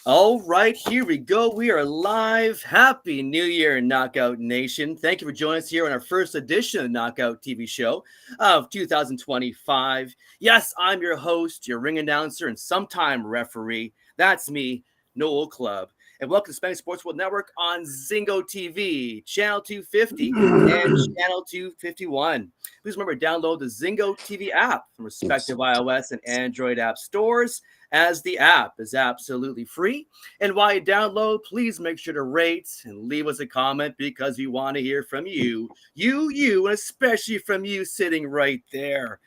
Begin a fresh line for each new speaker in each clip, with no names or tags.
All right, here we go. We are live. Happy New Year, Knockout Nation. Thank you for joining us here on our first edition of the Knockout TV show of 2025. Yes, I'm your host, your ring announcer, and sometime referee. That's me, Noel Clubb. And welcome to Spanish Sports World Network on Zingo TV, Channel 250 and Channel 251. Please remember to download the Zingo TV app from respective iOS and Android app stores, as the app is absolutely free. And while you download, please make sure to rate and leave us a comment because we want to hear from you, and especially from you sitting right there.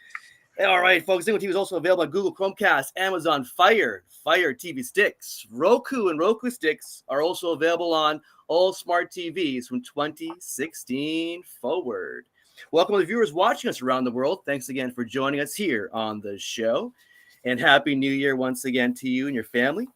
All right, folks, Zingo TV is also available on Google Chromecast, Amazon Fire TV sticks. Roku and Roku sticks are also available on all smart TVs from 2016 forward. Welcome to the viewers watching us around the world. Thanks again for joining us here on the show. And Happy New Year once again to you and your family.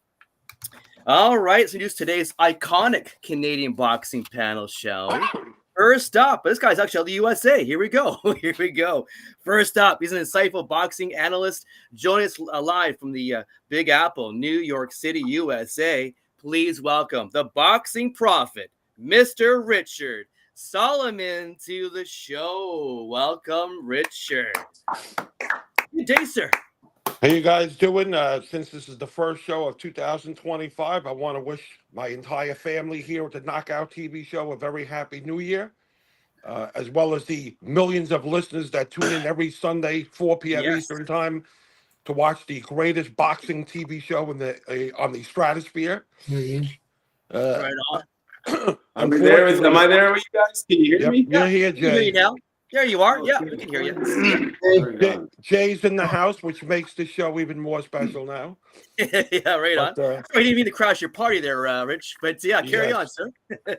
All right, let's introduce today's iconic Canadian boxing panel, shall we? First up, this guy's actually out of the USA. Here we go. First up, he's an insightful boxing analyst joining us live from the Big Apple, New York City, USA. Please welcome the boxing prophet, Mr. Richard Solomon, to the show. Welcome, Richard. Good day, sir.
How you guys doing? Since this is the first show of 2025, I want to wish my entire family here at the Knockout TV show a very happy New Year, as well as the millions of listeners that tune in every Sunday, 4 p.m.
Yes.
Eastern Time, to watch the greatest boxing TV show on the stratosphere.
Right on.
Am I there with you guys? Can you hear me?
You're here,
Jay. Can hear you now. There you are.
Okay.
Yeah, we can hear you.
Jay's in the house, which makes the show even more special now.
Yeah, right on. I didn't mean to crash your party there, Rich. But yeah, carry on, sir.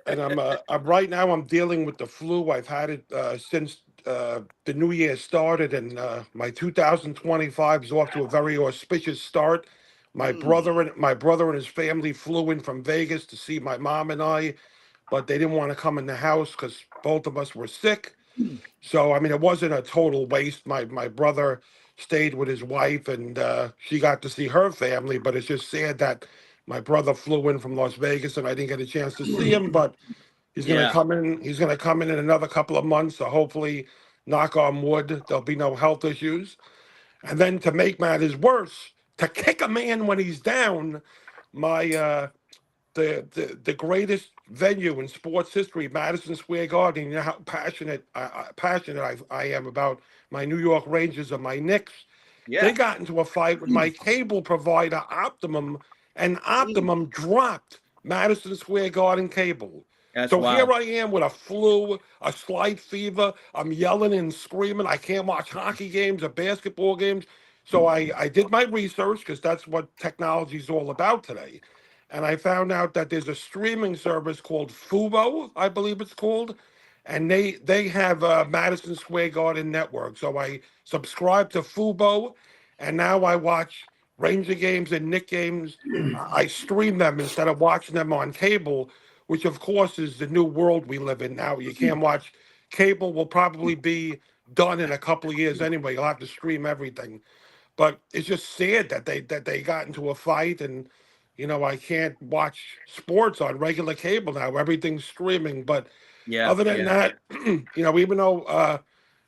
And I'm right now. I'm dealing with the flu. I've had it since the new year started, and my 2025 is off to a very auspicious start. My brother and his family flew in from Vegas to see my mom and I, but they didn't want to come in the house because both of us were sick. So, I mean, it wasn't a total waste. My brother stayed with his wife, and she got to see her family, but it's just sad that my brother flew in from Las Vegas, and I didn't get a chance to see him, but he's going to come in. He's going to come in another couple of months, so hopefully, knock on wood, there'll be no health issues. And then to make matters worse, to kick a man when he's down, my the greatest venue in sports history, Madison Square Garden. You know how passionate I am about my New York Rangers and my Knicks.
Yeah.
They got into a fight with my cable provider, Optimum, and Optimum dropped Madison Square Garden cable.
That's
so
wild.
Here I am with a flu, a slight fever. I'm yelling and screaming. I can't watch hockey games or basketball games. So I did my research because that's what technology is all about today. And I found out that there's a streaming service called Fubo, I believe it's called, and they have a Madison Square Garden network. So I subscribe to Fubo, and now I watch Ranger games and Knick games. I stream them instead of watching them on cable, which of course is the new world we live in now. You can't watch cable. Will probably be done in a couple of years anyway. You'll have to stream everything. But it's just sad that they got into a fight, and I can't watch sports on regular cable now. Everything's streaming. But other than that, even though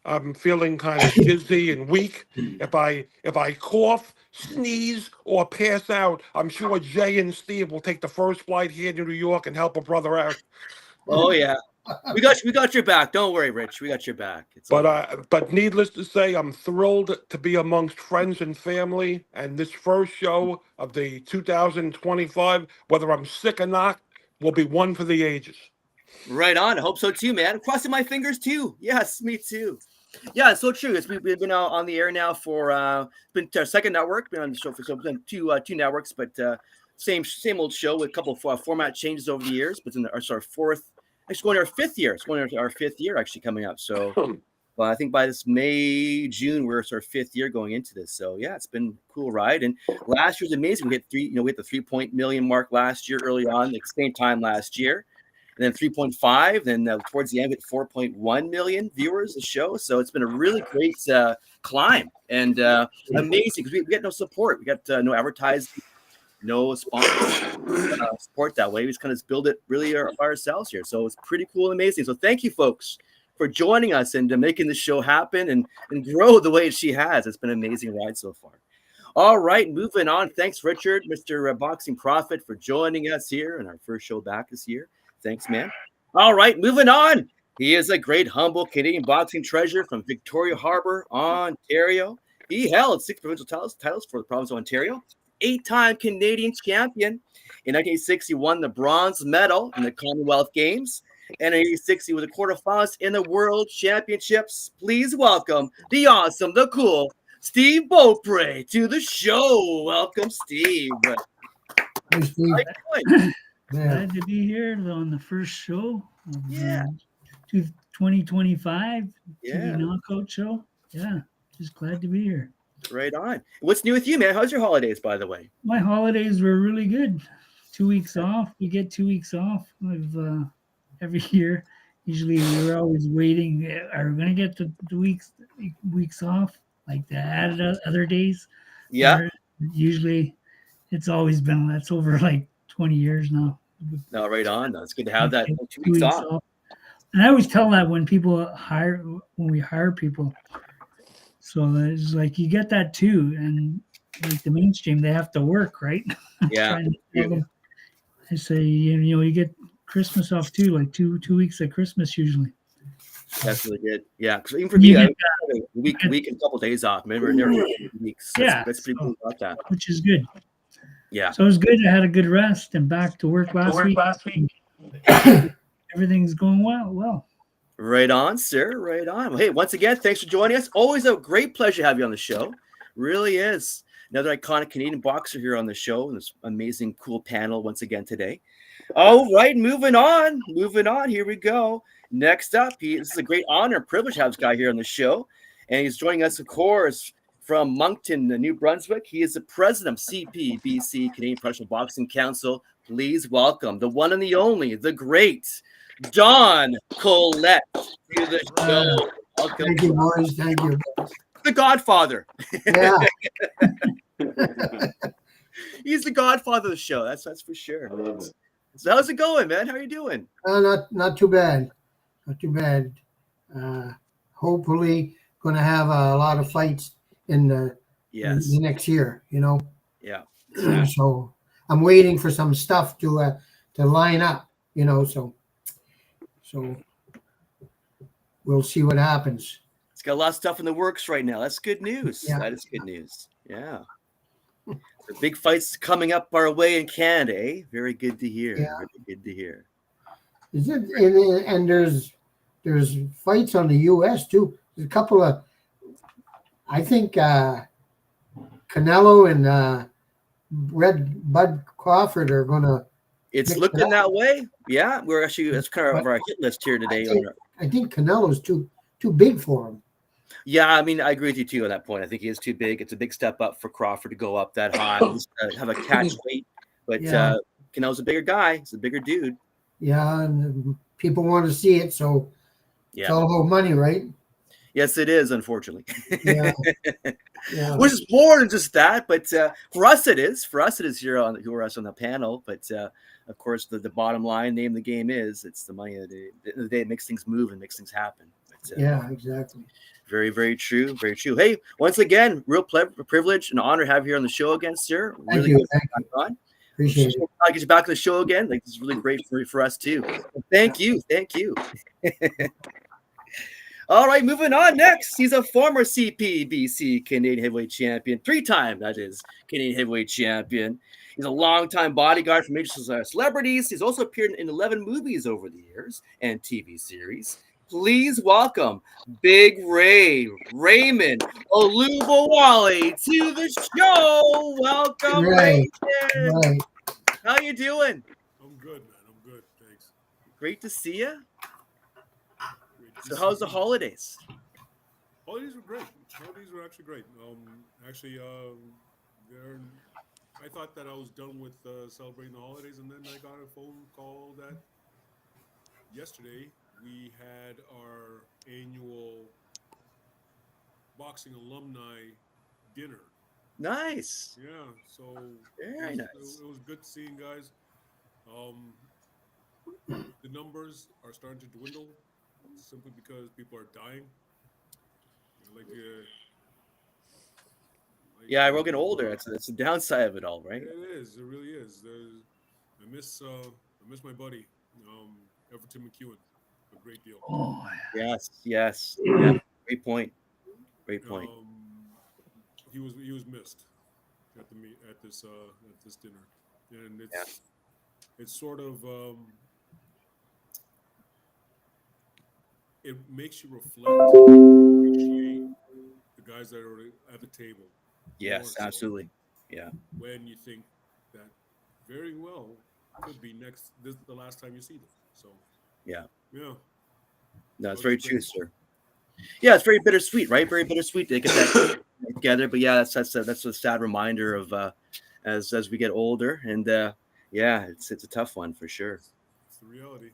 I'm feeling kind of dizzy and weak, if I cough, sneeze, or pass out, I'm sure Jay and Steve will take the first flight here to New York and help a brother out.
Oh yeah. We got your back. Don't worry, Rich. We got your back.
But needless to say, I'm thrilled to be amongst friends and family. And this first show of the 2025, whether I'm sick or not, will be one for the ages.
Right on. I hope so too, man. I'm crossing my fingers too. Yes, me too. Yeah, it's so true. We've been on the air now for been our second network. Been on the show for two networks, but same old show with a couple of format changes over the years. But in our fourth. It's going to our fifth year. It's going to our fifth year actually coming up. So, well, I think by this May, June, we're our fifth year going into this. So, yeah, it's been a cool ride. And last year was amazing. We hit we hit the 3 million mark last year early on, at the same time last year. And then 3.5. Then towards the end, we hit 4.1 million viewers a show. So it's been a really great climb and amazing because we get no support. We got no advertising. no sponsors support that way. We just kind of build it really by ourselves here. So it's pretty cool and amazing. So thank you, folks, for joining us and making the show happen and grow the way she has. It's been an amazing ride so far. All right, moving on. Thanks, Richard, Mr. Boxing Prophet, for joining us here in our first show back this year. Thanks, man. All right, moving on. He is a great, humble Canadian boxing treasure from Victoria Harbour, Ontario. He held 6 provincial titles for the province of Ontario, 8-time Canadian champion. In 1960, he won the bronze medal in the Commonwealth Games. And in 1960, he was a quarterfinalist in the World Championships. Please welcome the awesome, the cool, Steve Beaupre to the show. Welcome, Steve.
Hey, Steve.
How you doing?
Yeah.
Glad to be here on the first show of
Yeah.
2025
Yeah.
TV Knockout Show. Yeah, just glad to be here.
Right on. What's new with you, man? How's your holidays, by the way?
My holidays were really good. 2 weeks off. We get 2 weeks off every year. Usually we're always waiting. Are we going to get the weeks off like the added other days?
Yeah.
Or usually it's always been, that's over like 20 years now.
No, right on. No, it's good to have that 2
2
weeks off.
And I always tell that when we hire people. So it's like you get that too, and like the mainstream, they have to work, right?
Yeah.
Trying to tell them. I say, you get Christmas off too, like two weeks at Christmas usually.
That's really good. Yeah. 'Cause even for
You
me, I
get
have a week and a couple days off. Remember, never 2 weeks. That's pretty cool about that.
Which is good.
Yeah.
So it was good. I had a good rest and back to work last week. Everything's going well.
Right on, sir. Right on. Well, hey, once again, thanks for joining us. Always a great pleasure to have you on the show. Really is. Another iconic Canadian boxer here on the show. And this amazing, cool panel once again today. All right, moving on. Here we go. Next up, this is a great honor and privilege to have this guy here on the show. And he's joining us, of course, from Moncton, New Brunswick. He is the president of CPBC, Canadian Professional Boxing Council. Please welcome the one and the only, the great Don Collette to the show. Welcome.
Thank you, boys. Thank you.
The Godfather.
Yeah.
He's the Godfather of the show. That's for sure. So how's it going, man? How are you doing?
Not too bad. Not too bad. Hopefully, going to have a lot of fights in the next year.
Yeah.
So I'm waiting for some stuff to line up. So we'll see what happens.
It's got a lot of stuff in the works right now. That's good news.
Yeah.
That is good news. Yeah. The big fights coming up our way in Canada, eh? Very good to hear.
Yeah.
Very good to hear.
Is it? And there's fights on the U.S. too. There's a couple of, I think, Canelo and Red Bud Crawford are gonna.
It's looking that way. Yeah, that's kind of our hit list here today.
I think Canelo's too big for him.
Yeah, I mean, I agree with you too on that point. I think he is too big. It's a big step up for Crawford to go up that high, have a catch weight. But Canelo's a bigger guy. He's a bigger dude.
Yeah, and people want to see it, so it's all about money, right?
Yes, it is, unfortunately.
Yeah. Yeah.
Which is more than just that, but for us it is. For us it is here on the panel. But of course, the bottom line, name of the game is it's the money of the day. It makes things move and makes things happen. But,
yeah, exactly.
Very, very true. Very true. Hey, once again, real privilege and honor to have you here on the show again, sir.
Thank
Really
you.
good to have you on.
Appreciate it.
I'll get you back on the show again. Like, it's really great for us too. Thank you. All right, moving on. Next, he's a former CPBC Canadian heavyweight champion, 3-time, that is, Canadian heavyweight champion. He's a longtime bodyguard for major celebrities. He's also appeared in 11 movies over the years and TV series. Please welcome Big Raymond Olubowale to the show. Welcome,
Right.
Raymond.
Right.
How you doing?
I'm good, man. I'm good. Thanks.
Great to see you.
Great to
So
see
how's the
you.
holidays?
Holidays were great. Holidays were actually great. I thought that I was done with celebrating the holidays, and then I got a phone call that yesterday we had our annual boxing alumni dinner
Nice.
Yeah, so
Very
it
nice.
was good seeing guys. Um, the numbers are starting to dwindle simply because people are dying. Like,
Yeah, we're getting older. That's the downside of it all, right?
it is. It really is. I miss my buddy, Everton McEwen, a great deal.
Oh,
Yes, yes, yeah. Great point. Great point.
He was missed at this dinner, and
Yeah.
it's sort of it makes you reflect, appreciate the guys that are at the table. More
Yes,
so
absolutely. Yeah.
when you think that very well could be the last time you see them. So
Yeah.
yeah,
No, it's
so
very
it's
true,
great.
sir. Yeah, it's very bittersweet, right? Very bittersweet to get that together. But yeah, that's a sad reminder of as we get older, and yeah, it's a tough one for sure.
It's the reality.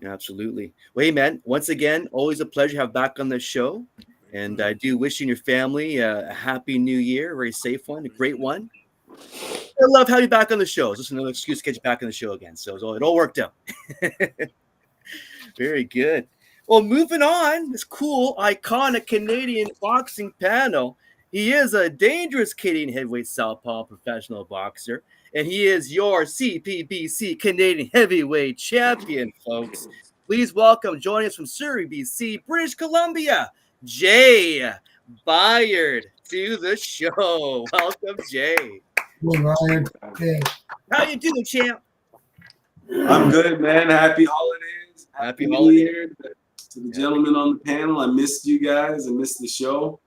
Yeah, absolutely. Well, hey, man, once again, always a pleasure to have back on the show. And I do wish you and your family a happy new year, a very safe one, a great one. I love having you back on the show. It's just another excuse to get you back on the show again. So it all worked out. Very good. Well, moving on, this cool, iconic Canadian boxing panel. He is a dangerous Canadian heavyweight southpaw professional boxer, and he is your CPBC Canadian heavyweight champion, folks. Please welcome, joining us from Surrey, BC, British Columbia, Jaye Byard to the show. Welcome, Jaye.
Byard. Okay.
How you doing, champ?
I'm good, man. Happy holidays.
Happy
New
holidays.
Year to the gentlemen on the panel. I missed you guys. I missed the show.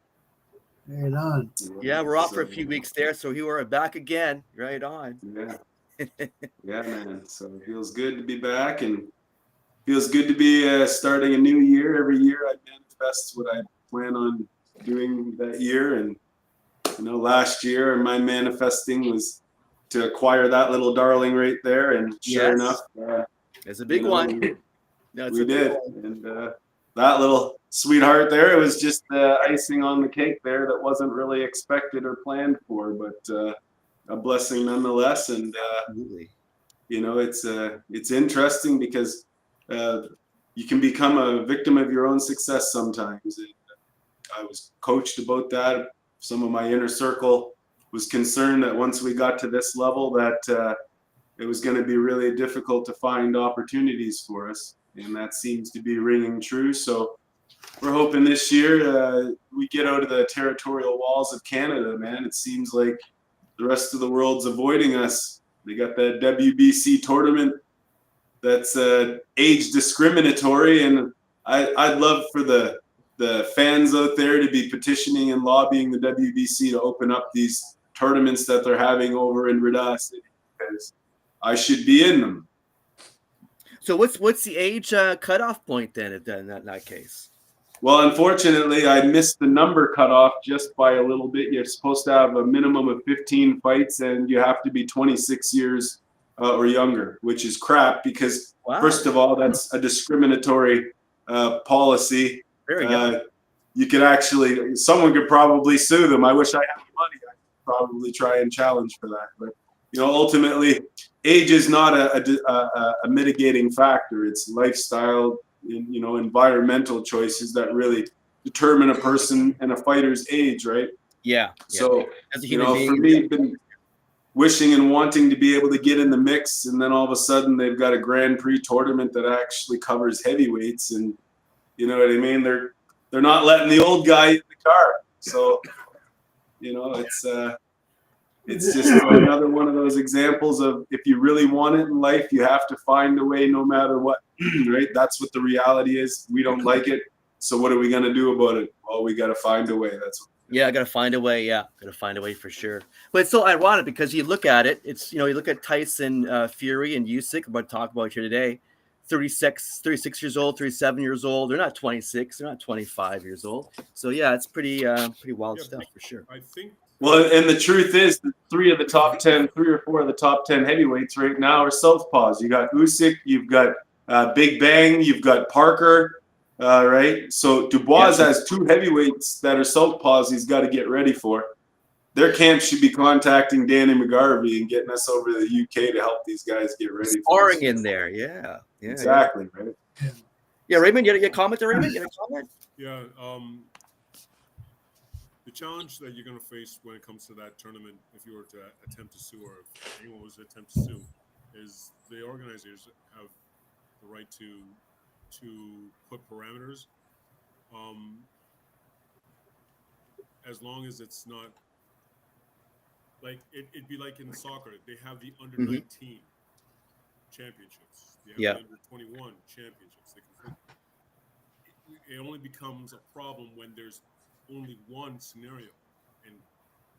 Right on.
Yeah, we're off for a few weeks there, so here we're back again. Right on.
Yeah. Yeah, man. So it feels good to be back, and feels good to be starting a new year. Every year I manifest what I plan on doing that year. And, last year my manifesting was to acquire that little darling right there. And sure enough,
it's a big one.
We did. And that little sweetheart there, it was just icing on the cake there that wasn't really expected or planned for, but a blessing nonetheless. And, it's interesting because you can become a victim of your own success sometimes. And I was coached about that. Some of my inner circle was concerned that once we got to this level that it was going to be really difficult to find opportunities for us. And that seems to be ringing true. So we're hoping this year we get out of the territorial walls of Canada, man. It seems like the rest of the world's avoiding us. They got that WBC tournament that's age discriminatory. And I'd love for the fans out there to be petitioning and lobbying the WBC to open up these tournaments that they're having over in Rida City, because I should be in them.
So what's the age cutoff point then in that case?
Well, unfortunately, I missed the number cutoff just by a little bit. You're supposed to have a minimum of 15 fights, and you have to be 26 years or younger, which is crap because, first of all, that's a discriminatory policy. You could actually, someone could probably sue them. I wish I had the money. I could probably try and challenge for that. But, ultimately, age is not a mitigating factor. It's lifestyle, environmental choices that really determine a person and a fighter's age, right?
Yeah.
So, for me, been wishing and wanting to be able to get in the mix, and then all of a sudden they've got a Grand Prix tournament that actually covers heavyweights, and you know what I mean? They're not letting the old guy in the car. So, it's just another one of those examples of if you really want it in life, you have to find a way no matter what, right? That's what the reality is. We don't like it. So what are we going to do about it? Well, we got to find a way.
I got to find a way. Yeah, got to find a way for sure. But it's so ironic because you look at it, it's, you look at Tyson Fury and Usyk, I'm going to talk about here today, 36 years old, 37 years old. They're not 26. They're not 25 years old. So yeah, it's pretty wild stuff for sure.
I think.
Well, and the truth is that 3 or 4 of the top 10 heavyweights right now are southpaws. You got Usyk, you've got Big Bang, you've got Parker, right? So Dubois has 2 heavyweights that are southpaws he's got to get ready for. their camp should be contacting Danny McGarvey and getting us over to the UK to help these guys get ready.
Sparring in there, yeah.
Exactly, right?
Yeah, Raymond, you had a comment there, Raymond? You had a comment?
Yeah. The challenge that you're going to face when it comes to that tournament, if you were to attempt to sue, or if anyone was to attempt to sue, is the organizers have the right to put parameters. As long as it's not like it'd be like in soccer, they have the under 19 championships, they have the under 21 championships. It only becomes a problem when there's only one scenario, and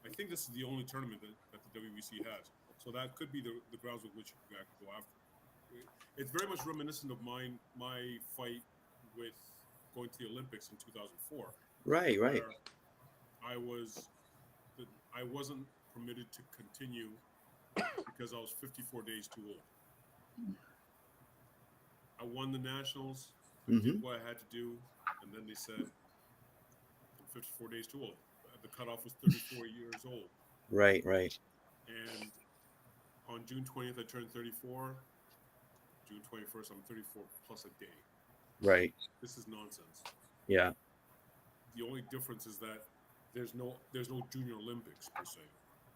I think this is the only tournament that the WBC has. So that could be the grounds with which you could go after. It's very much reminiscent of my fight with going to the Olympics in 2004.
Right.
I wasn't permitted to continue because I was 54 days too old. I won the nationals, did what I had to do, and then they said I'm 54 days too old. The cutoff was 34 years old.
Right.
And on June 20th, I turned 34. June 21st, I'm 34 plus a day.
Right.
This is nonsense.
Yeah.
The only difference is that there's no Junior Olympics per se.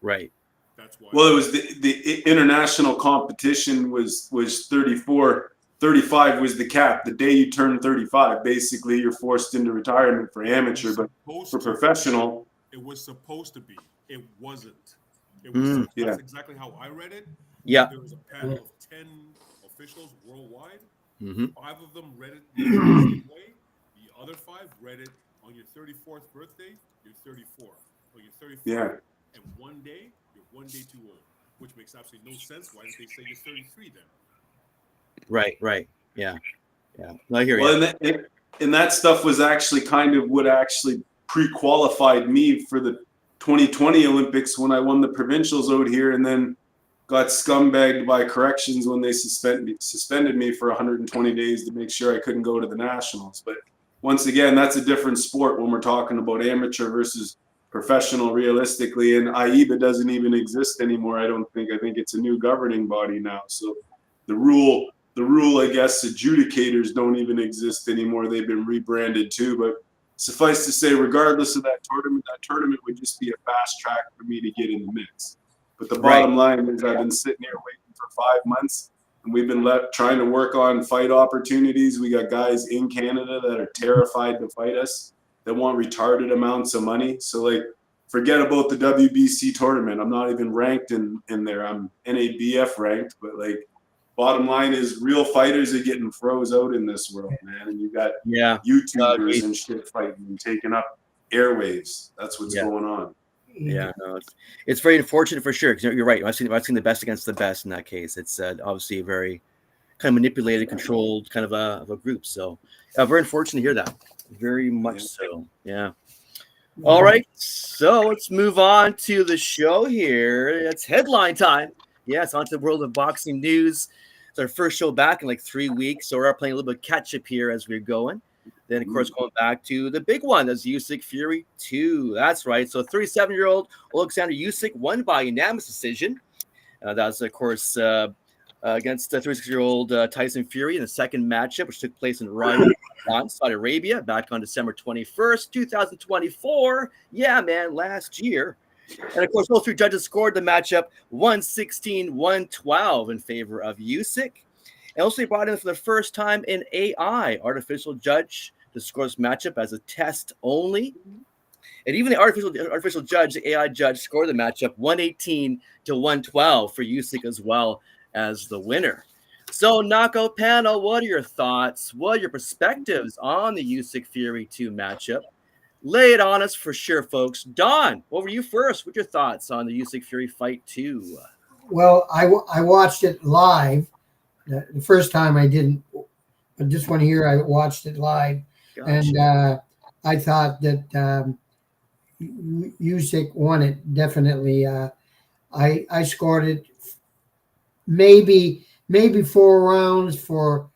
Right.
That's why.
Well, it was the international competition was 34. 35 was the cap. The day you turn 35, basically you're forced into retirement for amateur, but for professional,
it was supposed to be. It wasn't. It was. That's exactly how I read it.
Yeah.
There was a panel of 10 officials worldwide. 5 of them read it the same way. The other 5 read it on your 34th birthday. You're 34. On your 34th, and one day you're one day too old, which makes absolutely no sense. Why did they say you're 33 then?
Right. Yeah. I hear you.
And that stuff was actually kind of what actually pre-qualified me for the 2020 Olympics when I won the provincials out here, and then got scumbagged by corrections when they suspended me for 120 days to make sure I couldn't go to the nationals. But once again, that's a different sport when we're talking about amateur versus professional realistically, and AIBA doesn't even exist anymore. I think it's a new governing body now. So the rule, I guess, adjudicators don't even exist anymore. They've been rebranded too. But suffice to say, regardless of that tournament would just be a fast track for me to get in the mix. But the bottom line is I've been sitting here waiting for 5 months, and we've been trying to work on fight opportunities. We got guys in Canada that are terrified to fight us, that want retarded amounts of money. So, like, forget about the WBC tournament. I'm not even ranked in there. I'm NABF ranked, but, like, bottom line is real fighters are getting froze out in this world, man. And you got YouTubers and shit fighting and taking up airwaves. That's what's going on.
Yeah, no, it's very unfortunate for sure. Because you're right. I've seen the best against the best in that case. It's obviously a very kind of manipulated, controlled kind of a group. So very unfortunate to hear that. Very much so. Yeah. All right. So let's move on to the show here. It's headline time. Yes, on to the world of boxing news. It's our first show back in like 3 weeks, so we're playing a little bit of catch up here as we're going. Then, of course, going back to the big one, that's Usyk Fury 2. That's right. So 37-year-old Alexander Usyk won by unanimous decision. That's, of course, against 36-year-old Tyson Fury in the second matchup, which took place in Riyadh, Saudi Arabia, back on December 21st, 2024. Yeah, man, last year. And, of course, both 3 judges scored the matchup 116-112 in favor of Usyk. And also, they brought in for the first time an AI, artificial judge, to score this matchup as a test only. And even the artificial judge, the AI judge, scored the matchup 118-112 for Usyk as well as the winner. So, knockout panel, what are your thoughts? What are your perspectives on the Usyk Fury 2 matchup? Lay it on us for sure, folks. Don, over to you first. What are your thoughts on the Usyk Fury Fight 2?
Well, I watched it live. The first time I didn't, but this one here I watched it live. Gotcha. And I thought that Usyk won it, definitely. I scored it maybe 4 rounds for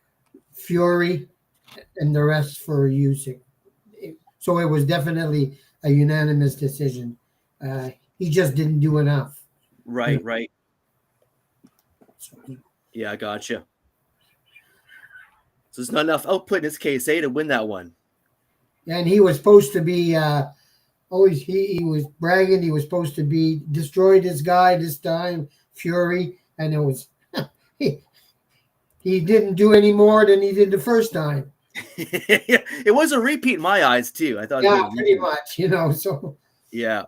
Fury and the rest for Usyk. So it was definitely a unanimous decision. He just didn't do enough.
Right, right. Yeah, I gotcha. So there's not enough output in this case, to win that one.
And he was supposed to be always he was bragging he was supposed to be destroyed his guy this time, Fury, and it was he didn't do any more than he did the first time.
It was a repeat in my eyes too. I thought.
Yeah, pretty much. So.
Yeah.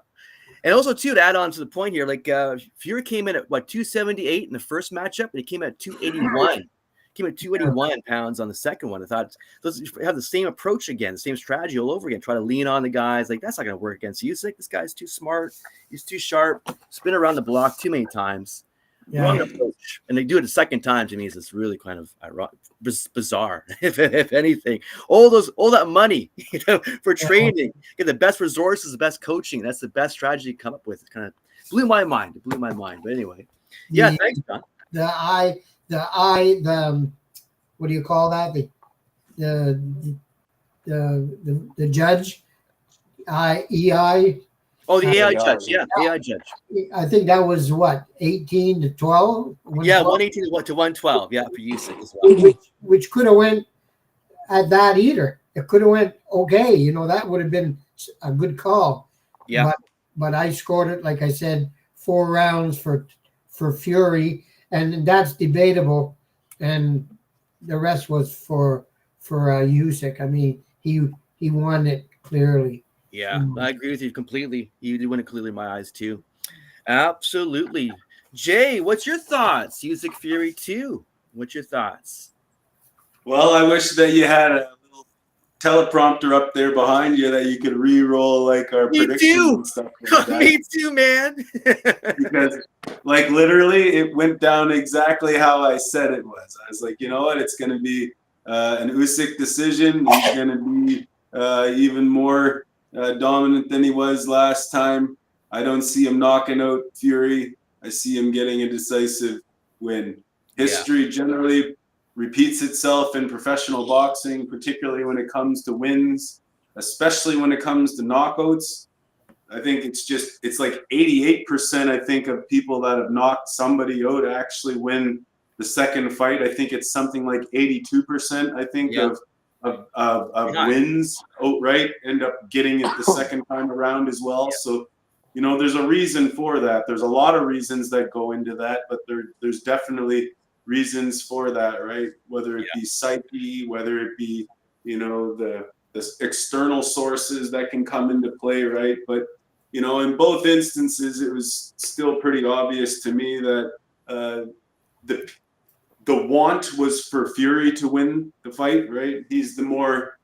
And also, too, to add on to the point here, like Fury came in at 278 in the first matchup, and he came at 281. Came at 281 pounds on the second one. I thought let's have the same approach again, the same strategy all over again. Try to lean on the guys. Like, that's not going to work against Usyk. This guy's too smart. He's too sharp. Spin around the block too many times.
Yeah.
Wrong approach. And they do it a second time. To me, it's really kind of bizarre, if anything. All that money for training, get the best resources, the best coaching. That's the best strategy to come up with. It kind of blew my mind. It blew my mind. But anyway, yeah, thanks, John.
The what do you call that? The judge, EI.
Oh, the AI judge. Yeah, AI judge.
I think that was what, 18 to 12?
Yeah, 118 to 112. Yeah, for Usyk as well.
Which could have went at that either. It could have went okay. That would have been a good call.
Yeah.
But I scored it, like I said, 4 rounds for Fury, and that's debatable. And the rest was for Usyk. I mean, he won it clearly.
Yeah, I agree with you completely. You did win it clearly in my eyes too. Absolutely. Jay, what's your thoughts? Usyk Fury 2. What's your thoughts?
Well, I wish that you had a little teleprompter up there behind you that you could re-roll like our predictions and stuff like that.
Me too, man.
Because like literally it went down exactly how I said it was. I was like, you know what? It's going to be an Usyk decision. He's going to be even more dominant than he was last time. I don't see him knocking out Fury. I see him getting a decisive win. History generally repeats itself in professional boxing, particularly when it comes to wins, especially when it comes to knockouts. I think it's like 88%, I think, of people that have knocked somebody out actually win the second fight. I think it's something like 82%, I think, of wins outright end up getting it the second time around as well. Yeah. So, there's a reason for that. There's a lot of reasons that go into that, but there's definitely reasons for that, right? Whether it be psyche, whether it be, the external sources that can come into play, right? But, in both instances, it was still pretty obvious to me that the want was for Fury to win the fight, right? He's the more,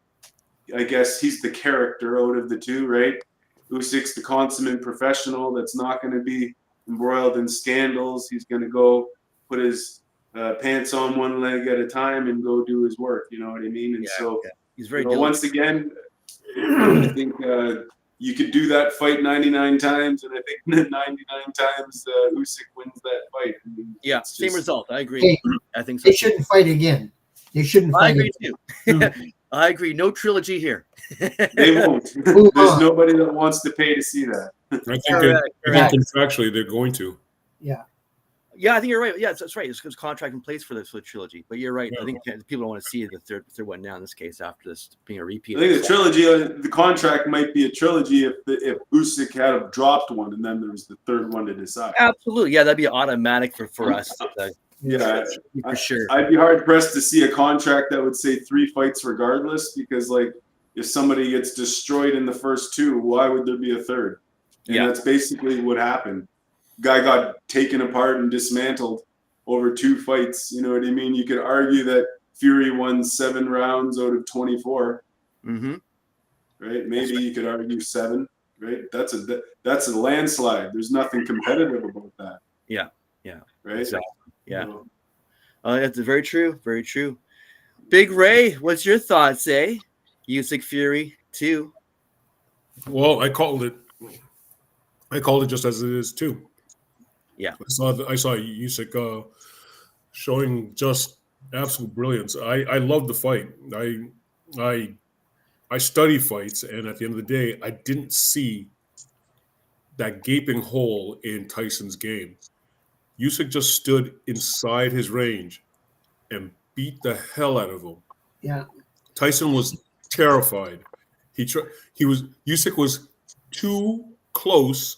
I guess, he's the character out of the two, right? Usyk's the consummate professional that's not going to be embroiled in scandals. He's going to go put his pants on one leg at a time and go do his work. You know what I mean? And
he's very
once again, I think you could do that fight 99 times, and I think 99 times Usyk wins that fight. I mean,
same result. I agree.
Hey,
I think so.
They shouldn't fight again. They shouldn't fight
again. I agree
too.
I agree. No triology here.
They won't. There's nobody that wants to pay to see that.
I think contractually they're going to.
Yeah.
Yeah, I think you're right. Yeah, that's right. It's contract in place for the trilogy. But you're right. I think people don't want to see the third one now in this case after this being a repeat.
I think the trilogy, the contract might be a trilogy if Usyk had dropped one and then there was the third one to decide.
Absolutely. Yeah, that'd be automatic for us.
Yeah,
for sure.
I'd be hard pressed to see a contract that would say 3 fights regardless, because like if somebody gets destroyed in the first 2, why would there be a third? And that's basically what happened. Guy got taken apart and dismantled over 2 fights. You know what I mean? You could argue that Fury won 7 rounds out of 24.
Mm-hmm.
Right? Maybe you could argue 7. Right? That's a landslide. There's nothing competitive about that.
Yeah. Yeah.
Right?
Exactly. Yeah. That's very true. Very true. Big Ray, what's your thoughts, Usyk Fury 2.
Well, I called it just as it is too.
Yeah.
I saw Usyk showing just absolute brilliance. I love the fight. I study fights, and at the end of the day, I didn't see that gaping hole in Tyson's game. Usyk just stood inside his range and beat the hell out of him.
Yeah.
Tyson was terrified. Usyk was too close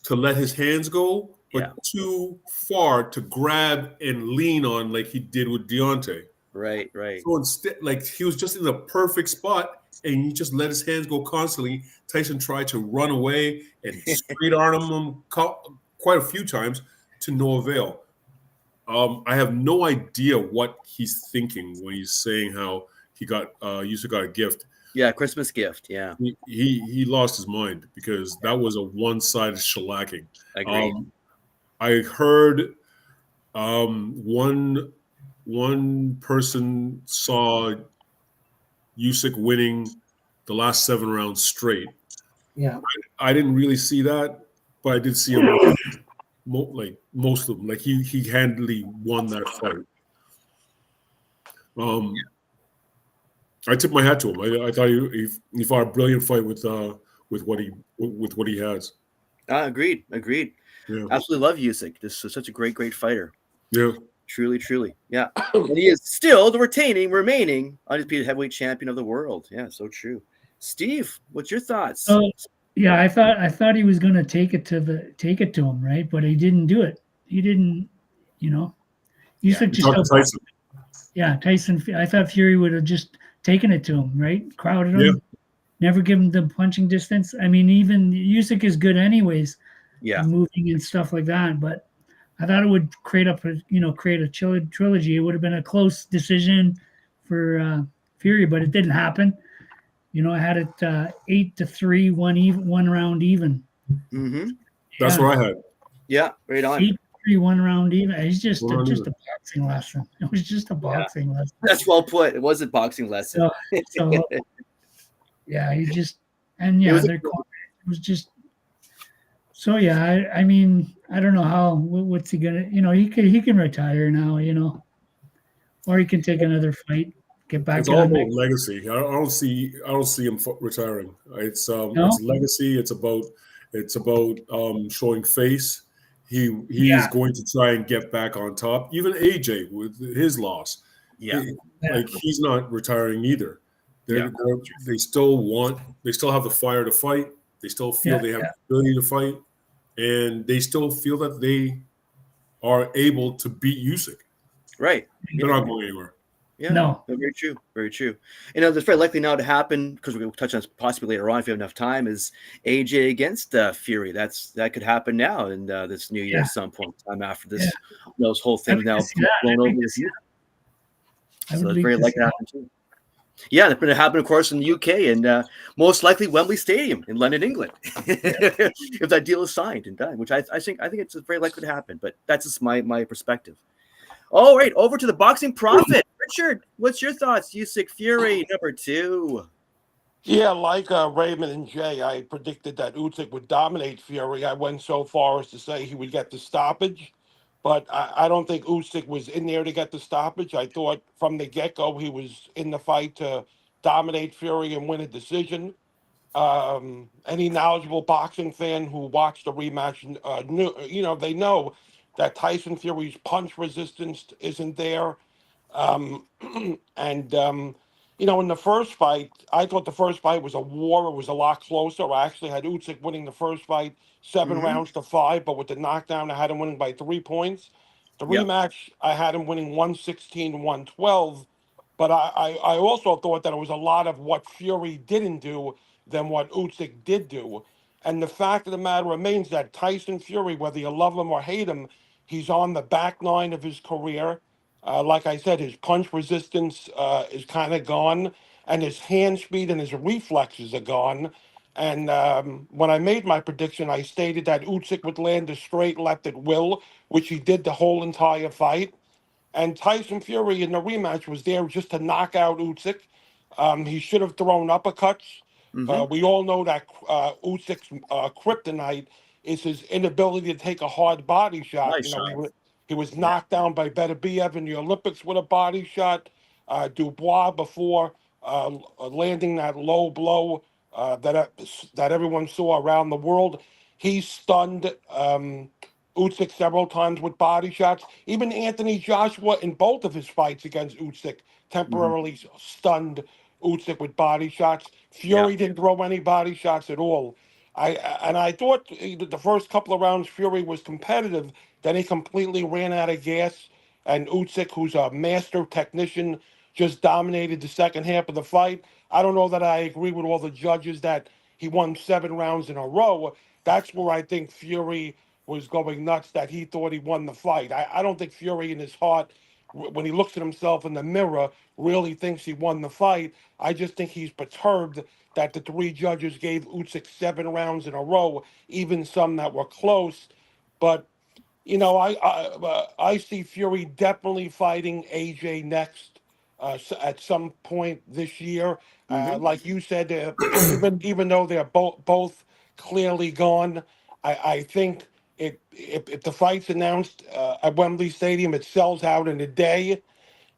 to let his hands go, but too far to grab and lean on like he did with Deontay.
Right.
So instead, like he was just in the perfect spot, and he just let his hands go constantly. Tyson tried to run away and straight arm him quite a few times to no avail. I have no idea what he's thinking when he's saying how Usyk got a gift.
Yeah, Christmas gift. Yeah,
he lost his mind because that was a one-sided shellacking.
Agreed.
I heard one person saw Usyk winning the last 7 rounds straight.
Yeah.
I didn't really see that, but I did see him like most of them. Like he handily won that fight. I tipped my hat to him. I thought he fought a brilliant fight with what he has.
Agreed.
Yeah.
Absolutely love Usyk. This is such a great fighter.
Yeah.
Truly. Yeah. And he is still the remaining undisputed heavyweight champion of the world. Yeah, so true. Steve, what's your thoughts?
Yeah, I thought he was going to take it to him, right? But he didn't do it. He didn't, Usyk just
Tyson.
Yeah, Tyson. I thought Fury would have just taken it to him, right? Crowded him, never give him the punching distance. I mean, even Usyk is good anyways, moving and stuff like that. But I thought it would create a trilogy. It would have been a close decision for Fury, but it didn't happen. I had it 8-3, one round even.
Mm-hmm.
That's what I had.
Yeah, right on.
8-3, one round even. It's just a boxing lesson. It was just a boxing lesson.
That's well put. It was a boxing lesson.
So yeah, he just it was just. So yeah, I mean, I don't know what's he gonna? He can retire now, or he can take another fight. Get back.
It's all about legacy. I don't see him retiring. It's legacy. It's about showing face. He's going to try and get back on top. Even AJ with his loss.
Yeah.
He's not retiring either. They still have the fire to fight. They still feel they have the ability to fight, and they still feel that they are able to beat Usyk.
Right.
They're not going anywhere.
Yeah, no, very true. That's very likely now to happen because we're going to touch on this possibly later on if we have enough time. Is AJ against Fury? That could happen now in this new year at some point in time after this whole thing now blown over this year. So it's very likely to happen too. Yeah, it's going to happen, of course, in the UK and most likely Wembley Stadium in London, England, if that deal is signed and done. Which I think it's very likely to happen. But that's just my perspective. All right, over to the boxing prophet. Richard, what's your thoughts? Usyk Fury, number 2.
Yeah, like Raymond and Jaye, I predicted that Usyk would dominate Fury. I went so far as to say he would get the stoppage, but I don't think Usyk was in there to get the stoppage. I thought from the get-go he was in the fight to dominate Fury and win a decision. Any knowledgeable boxing fan who watched the rematch, they know that Tyson Fury's punch resistance isn't there. In the first fight, I thought the first fight was a war. It was a lot closer. I actually had Usyk winning the first fight 7 rounds to 5, but with the knockdown, I had him winning by 3 points. The rematch, I had him winning 116-112. But I also thought that it was a lot of what Fury didn't do than what Usyk did do. And the fact of the matter remains that Tyson Fury, whether you love him or hate him, he's on the back nine of his career. Like I said, his punch resistance is kind of gone, and his hand speed and his reflexes are gone. And when I made my prediction, I stated that Usyk would land a straight left at will, which he did the whole entire fight. And Tyson Fury in the rematch was there just to knock out Usyk. He should have thrown uppercuts. We all know that Usyk's kryptonite is his inability to take a hard body shot.
Nice
he was knocked down by Beterbiev in the Olympics with a body shot. Dubois before landing that low blow that everyone saw around the world. he stunned Usyk several times with body shots. Even Anthony Joshua in both of his fights against Usyk temporarily stunned Usyk with body shots. Fury didn't throw any body shots at all. I thought the first couple of rounds Fury was competitive. Then he completely ran out of gas, and Usyk, who's a master technician, just dominated the second half of the fight. I don't know that I agree with all the judges that he won 7 rounds in a row. That's where I think Fury was going nuts, that he thought he won the fight. I don't think Fury in his heart, when he looks at himself in the mirror, really thinks he won the fight. I just think he's perturbed that the 3 judges gave Usyk 7 rounds in a row, even some that were close. But I see Fury definitely fighting AJ next at some point this year. Like you said, even though they're both clearly gone, I think if the fight's announced at Wembley Stadium, it sells out in a day.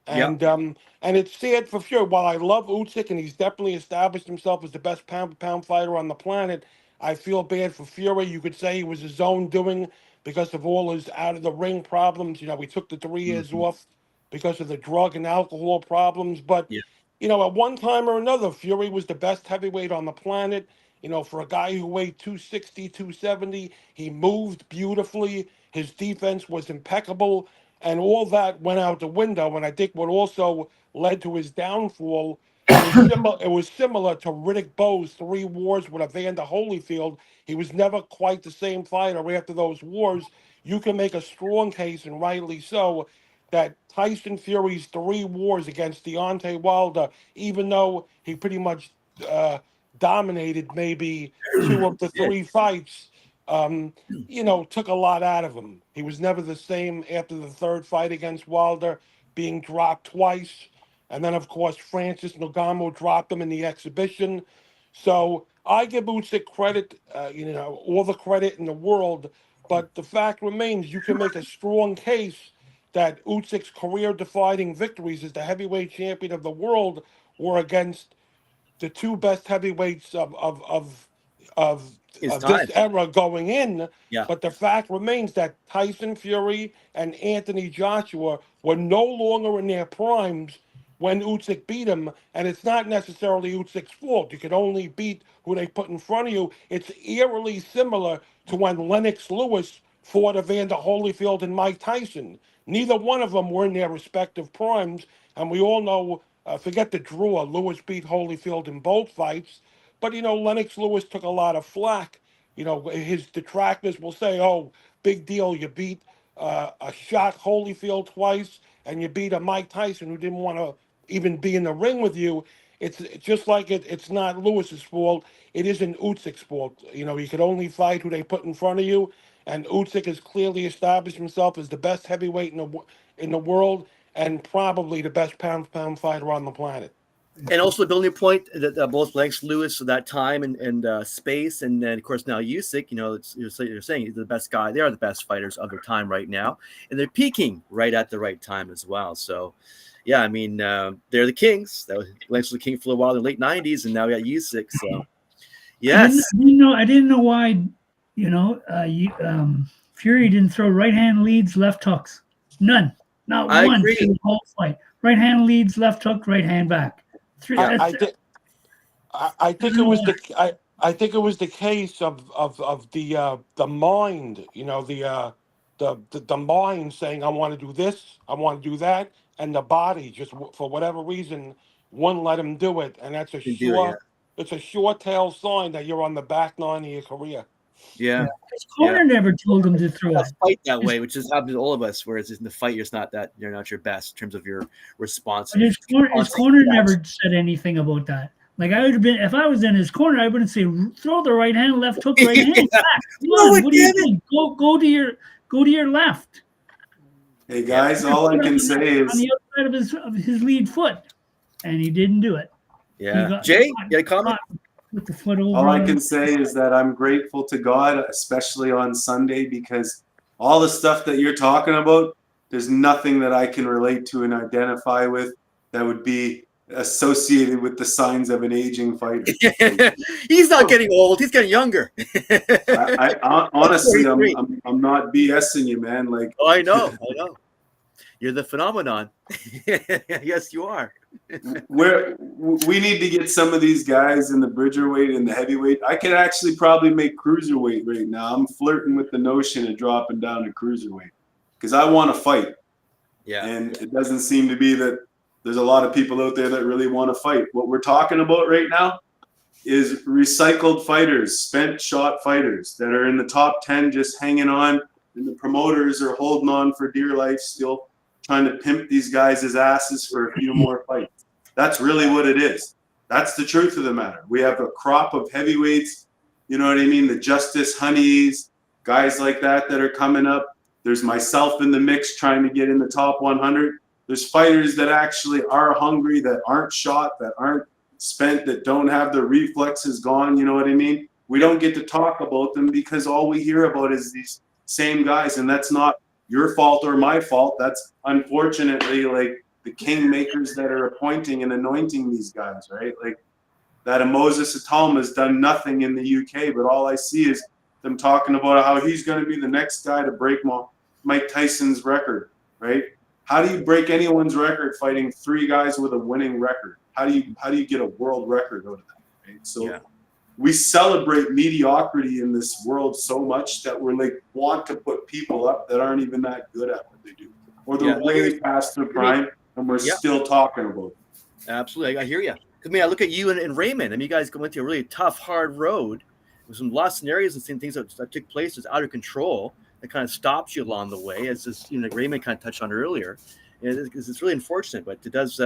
And it's sad for Fury. While I love Usyk and he's definitely established himself as the best pound-for-pound fighter on the planet, I feel bad for Fury. You could say it was his own doing because of all his out-of-the-ring problems. He took the 3 years off because of the drug and alcohol problems. But, at one time or another, Fury was the best heavyweight on the planet. For a guy who weighed 260, 270, he moved beautifully. His defense was impeccable. And all that went out the window. And I think what also led to his downfall, it was similar to Riddick Bowe's 3 wars with Evander Holyfield. He was never quite the same fighter after those wars. You can make a strong case, and rightly so, that Tyson Fury's 3 wars against Deontay Wilder, even though he pretty much dominated maybe 2 of the 3 fights, took a lot out of him. He was never the same after the 3rd fight against Wilder, being dropped twice. And then, of course, Francis Ngannou dropped him in the exhibition. So I give Usyk credit, all the credit in the world. But the fact remains, you can make a strong case that Usyk's career-defining victories as the heavyweight champion of the world were against the 2 best heavyweights of this era going in. But the fact remains that Tyson Fury and Anthony Joshua were no longer in their primes when Usyk beat him, and it's not necessarily Usyk's fault. You can only beat who they put in front of you. It's eerily similar to when Lennox Lewis fought Evander Holyfield and Mike Tyson. Neither one of them were in their respective primes, and we all know, forget the draw, Lewis beat Holyfield in both fights. But, Lennox Lewis took a lot of flack. His detractors will say, oh, big deal, you beat a shot Holyfield twice, and you beat a Mike Tyson who didn't want to even be in the ring with you. It's just like it's not Lewis's fault. It isn't Usyk's fault. You could only fight who they put in front of you, and Usyk has clearly established himself as the best heavyweight in the world, and probably the best pound-for-pound fighter on the planet.
And also building a point that both Lennox Lewis at that time and space, and then of course now Usyk, you're saying he's the best guy. They are the best fighters of their time right now, and they're peaking right at the right time as well. So, yeah, I mean they're the kings. That was Lennox was the king for a while in the late '90s, and now we got Usyk. So, yes,
I didn't know why. Fury didn't throw right hand leads, left hooks. None, not one through the whole fight. Right hand leads, left hook, right hand back.
I think it was the case of the mind, the mind saying I want to do this, I want to do that, and the body just for whatever reason wouldn't let him do it, and that's it's a short tail sign that you're on the back 9 of your career.
Yeah.
His corner never told him to throw it.
Fight that way, which is happens to all of us. Whereas in the fight, you're not your best in terms of your response.
But his corner never said anything about that. Like I would have been, if I was in his corner, I wouldn't say throw the right hand, left hook, right hand. Back. Come on, what are you doing? Go to your left.
Hey guys, all I can say is
on the outside of his lead foot, and he didn't do it.
Yeah, Jay, you got a comment?
With the foot over.
All I can say is that I'm grateful to God, especially on Sunday, because all the stuff that you're talking about, there's nothing that I can relate to and identify with that would be associated with the signs of an aging fighter.
He's not getting old. He's getting younger.
I honestly, I'm not BSing you, man. Like,
oh, I know. You're the phenomenon. Yes, you are.
we need to get some of these guys in the bridgerweight and the heavyweight. I could actually probably make cruiserweight right now. I'm flirting with the notion of dropping down to cruiserweight because I want to fight.
Yeah.
And it doesn't seem to be that there's a lot of people out there that really want to fight. What we're talking about right now is recycled fighters, spent shot fighters that are in the top 10 just hanging on, and the promoters are holding on for dear life still, trying to pimp these guys' asses for a few more fights. That's really what it is. That's the truth of the matter. We have a crop of heavyweights, you know what I mean? The Justice Honeys, guys like that are coming up. There's myself in the mix trying to get in the top 100. There's fighters that actually are hungry, that aren't shot, that aren't spent, that don't have their reflexes gone, you know what I mean? We don't get to talk about them because all we hear about is these same guys, and that's not your fault or my fault. That's unfortunately like the kingmakers that are appointing and anointing these guys, right? Like that Moses Atalma has done nothing in the UK, but all I see is them talking about how he's going to be the next guy to break Mike Tyson's record, right? How do you break anyone's record fighting 3 guys with a winning record? How do you get a world record out of that? Right? So we celebrate mediocrity in this world so much that we're like want to put people up that aren't even that good at what they do, or they're way past their prime, and we're still talking about it.
Absolutely, I hear you. I mean, I look at you and Raymond. I mean, you guys went through a really tough, hard road with some lost scenarios and some things that took place that's out of control that kind of stops you along the way, as this, Raymond kind of touched on earlier. It's really unfortunate, but it does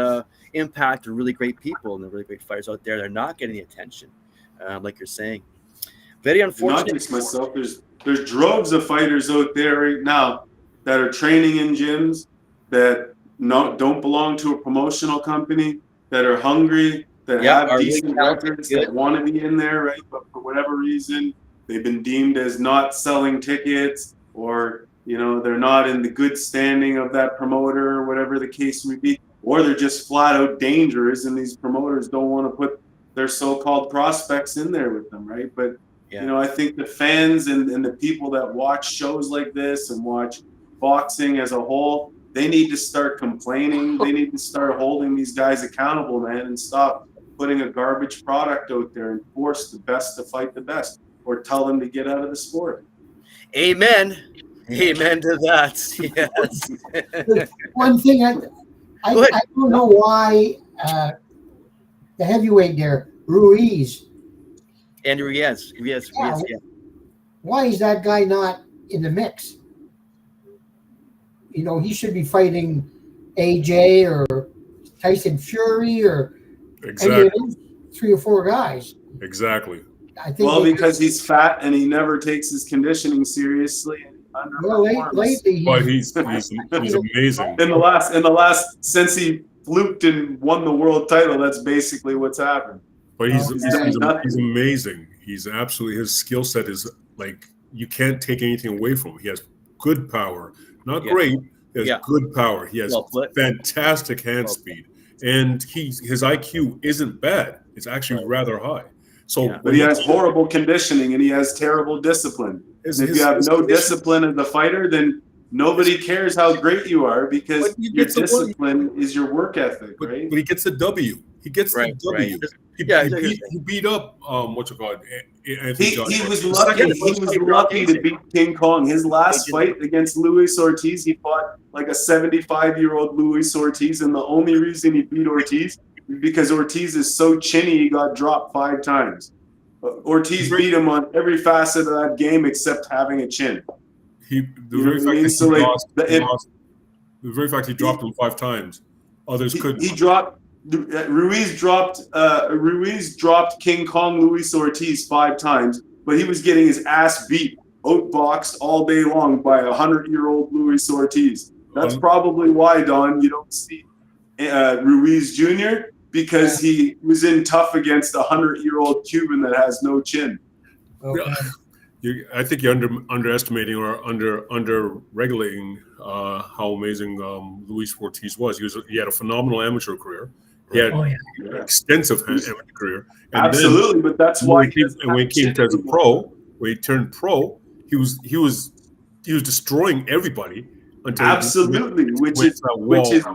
impact the really great people and the really great fighters out there that are not getting the attention, like you're saying. Very unfortunate.
Not just myself. There's droves of fighters out there right now that are training in gyms that don't belong to a promotional company, that are hungry, that have decent records, that want to be in there, right? But for whatever reason, they've been deemed as not selling tickets, or they're not in the good standing of that promoter, or whatever the case may be, or they're just flat out dangerous, and these promoters don't want to put their so-called prospects in there with them, right? But I think the fans and the people that watch shows like this and watch boxing as a whole, they need to start complaining. They need to start holding these guys accountable, man, and stop putting a garbage product out there and force the best to fight the best, or tell them to get out of the sport.
Amen. Amen to that. Yes.
One thing I don't know why the heavyweight there, Ruiz.
Andrew, yes.
Why is that guy not in the mix? He should be fighting AJ or Tyson Fury or any of those 3 or 4 guys.
Exactly.
I think
because he's fat and he never takes his conditioning seriously.
Lately,
but he's amazing.
In the last since he fluked and won the world title, that's basically what's happened.
But he's amazing. He's absolutely, his skill set is like, you can't take anything away from him. He has good power, not great. He has good power. He has fantastic hand speed, and his IQ isn't bad. It's actually rather high. So,
but he has horrible conditioning and he has terrible discipline. If you have no discipline as a fighter, then nobody cares how great you are, because your discipline is your work ethic, right?
But he gets the W. He gets the W. He beat up
He was lucky to beat King Kong. His last fight against Luis Ortiz, he fought like a 75-year-old Luis Ortiz, and the only reason he beat Ortiz is because Ortiz is so chinny he got dropped 5 times. Ortiz beat him on every facet of that game except having a chin.
The very fact he dropped him 5 times, others couldn't.
Ruiz dropped King Kong Luis Ortiz 5 times, but he was getting his ass beat, outboxed all day long by a 100-year-old Luis Ortiz. That's probably why, Don, you don't see Ruiz Jr., because he was in tough against a 100-year-old Cuban that has no chin.
Okay.
I think you're underestimating or under-regulating how amazing Luis Ortiz was. He had a phenomenal amateur career. He had
Oh yeah.
extensive amateur career. And
Absolutely, but that's
then,
why
when he came as a pro, when he turned pro, he was destroying everybody until
absolutely, which is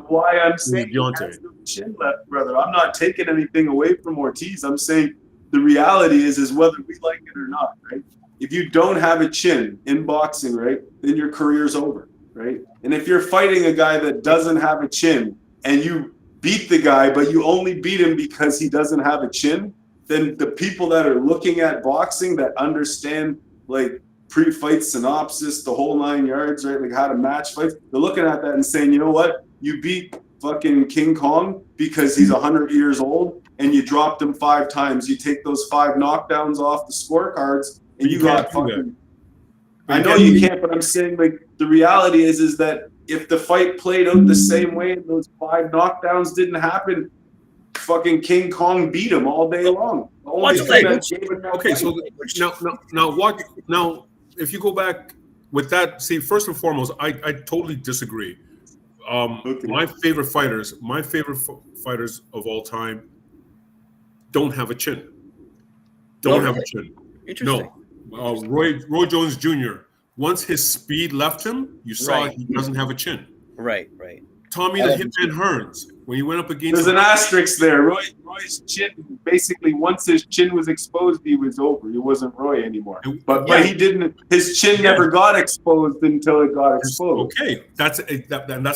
why I'm saying he
Deontay.
has no chin left, brother. I'm not taking anything away from Ortiz. I'm saying the reality is whether we like it or not, right? If you don't have a chin in boxing, right, then your career's over, right? And if you're fighting a guy that doesn't have a chin and you beat the guy, but you only beat him because he doesn't have a chin, then the people that are looking at boxing that understand like pre-fight synopsis, the whole 9 yards, right? Like how to match fights. They're looking at that and saying, you know what? You beat fucking King Kong because he's 100 years old and you dropped him 5 times. You take those 5 knockdowns off the scorecards and you got fucking. I know you can't, but I'm saying like the reality is that if the fight played out the same way and those 5 knockdowns didn't happen, fucking King Kong beat him all day long.
Okay, so now if you go back with that, see, first and foremost, I totally disagree. My favorite fighters of all time don't have a chin. Don't have a chin.
Interesting.
No. Roy Jones Jr., once his speed left him, you saw he doesn't have a chin.
Right.
Tommy the Hitman Hearns, when he went up against...
There's an asterisk there. Roy's chin, basically, once his chin was exposed, he was over. He wasn't Roy anymore. But he didn't... His chin never got exposed until it got exposed.
Okay, that's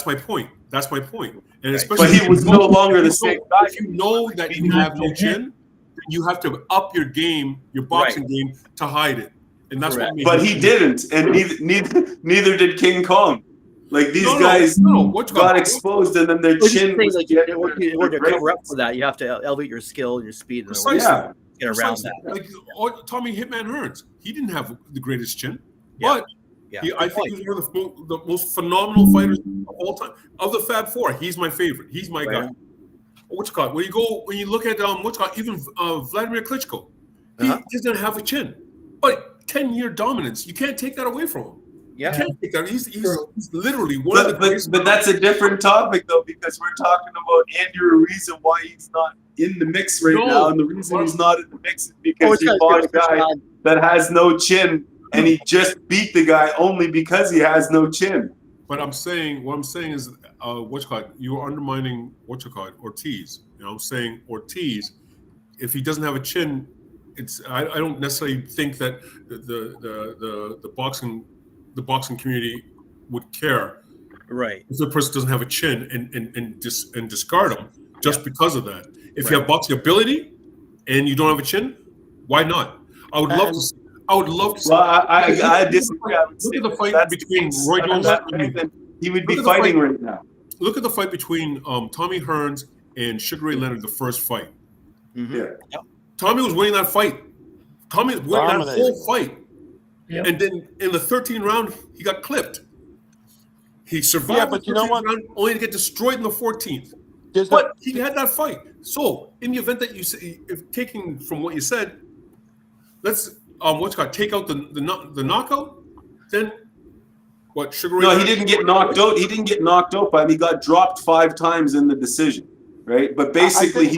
my point. That's my point. And especially,
but he was no longer the same guy.
If you know that you have no chin, you have to up your game, your boxing game, to hide it. And that's what.
But he didn't, and neither did King Kong. Like these guys got exposed, and then their chin was
in order to cover up for that, you have to elevate your skill and your speed.
Precisely.
Get around that.
Like Tommy Hitman Hearns, he didn't have the greatest chin, but I think he's one of the most phenomenal fighters of all time. Of the Fab Four, he's my favorite. He's my guy. When you look at even Vladimir Klitschko, he doesn't have a chin, but 10-year dominance, you can't take that away from him.
Yeah,
you can't take that. He's literally one of the greatest.
But that's a different topic though, because we're talking about Andrew Ruiz and why he's not in the mix now, and the reason he's not in the mix is because he fought a guy that has no chin, and he just beat the guy only because he has no chin.
But what I'm saying is, you're undermining Ortiz. You know, I'm saying Ortiz, if he doesn't have a chin, I don't necessarily think that the boxing community would care,
right?
If the person doesn't have a chin and discard him just because of that. If you have boxing ability and you don't have a chin, why not? I would love to see.
Well, I disagree.
Look at the fight between Roy Jones.
He would be fighting right now.
Look at the fight between Tommy Hearns and Sugar Ray Leonard, the first fight.
Mm-hmm.
Yeah.
Tommy was winning that fight. Tommy was winning that whole fight.
Yep.
And then in the 13th round, he got clipped. He survived
but you know what?
round, only to get destroyed in the 14th. He had that fight. So in the event that you say, if taking from what you said, let's take out the knockout, then what? Sugar Ray?
No, he didn't get knocked out. He didn't get knocked out by him. He got dropped 5 times in the decision, right? But basically,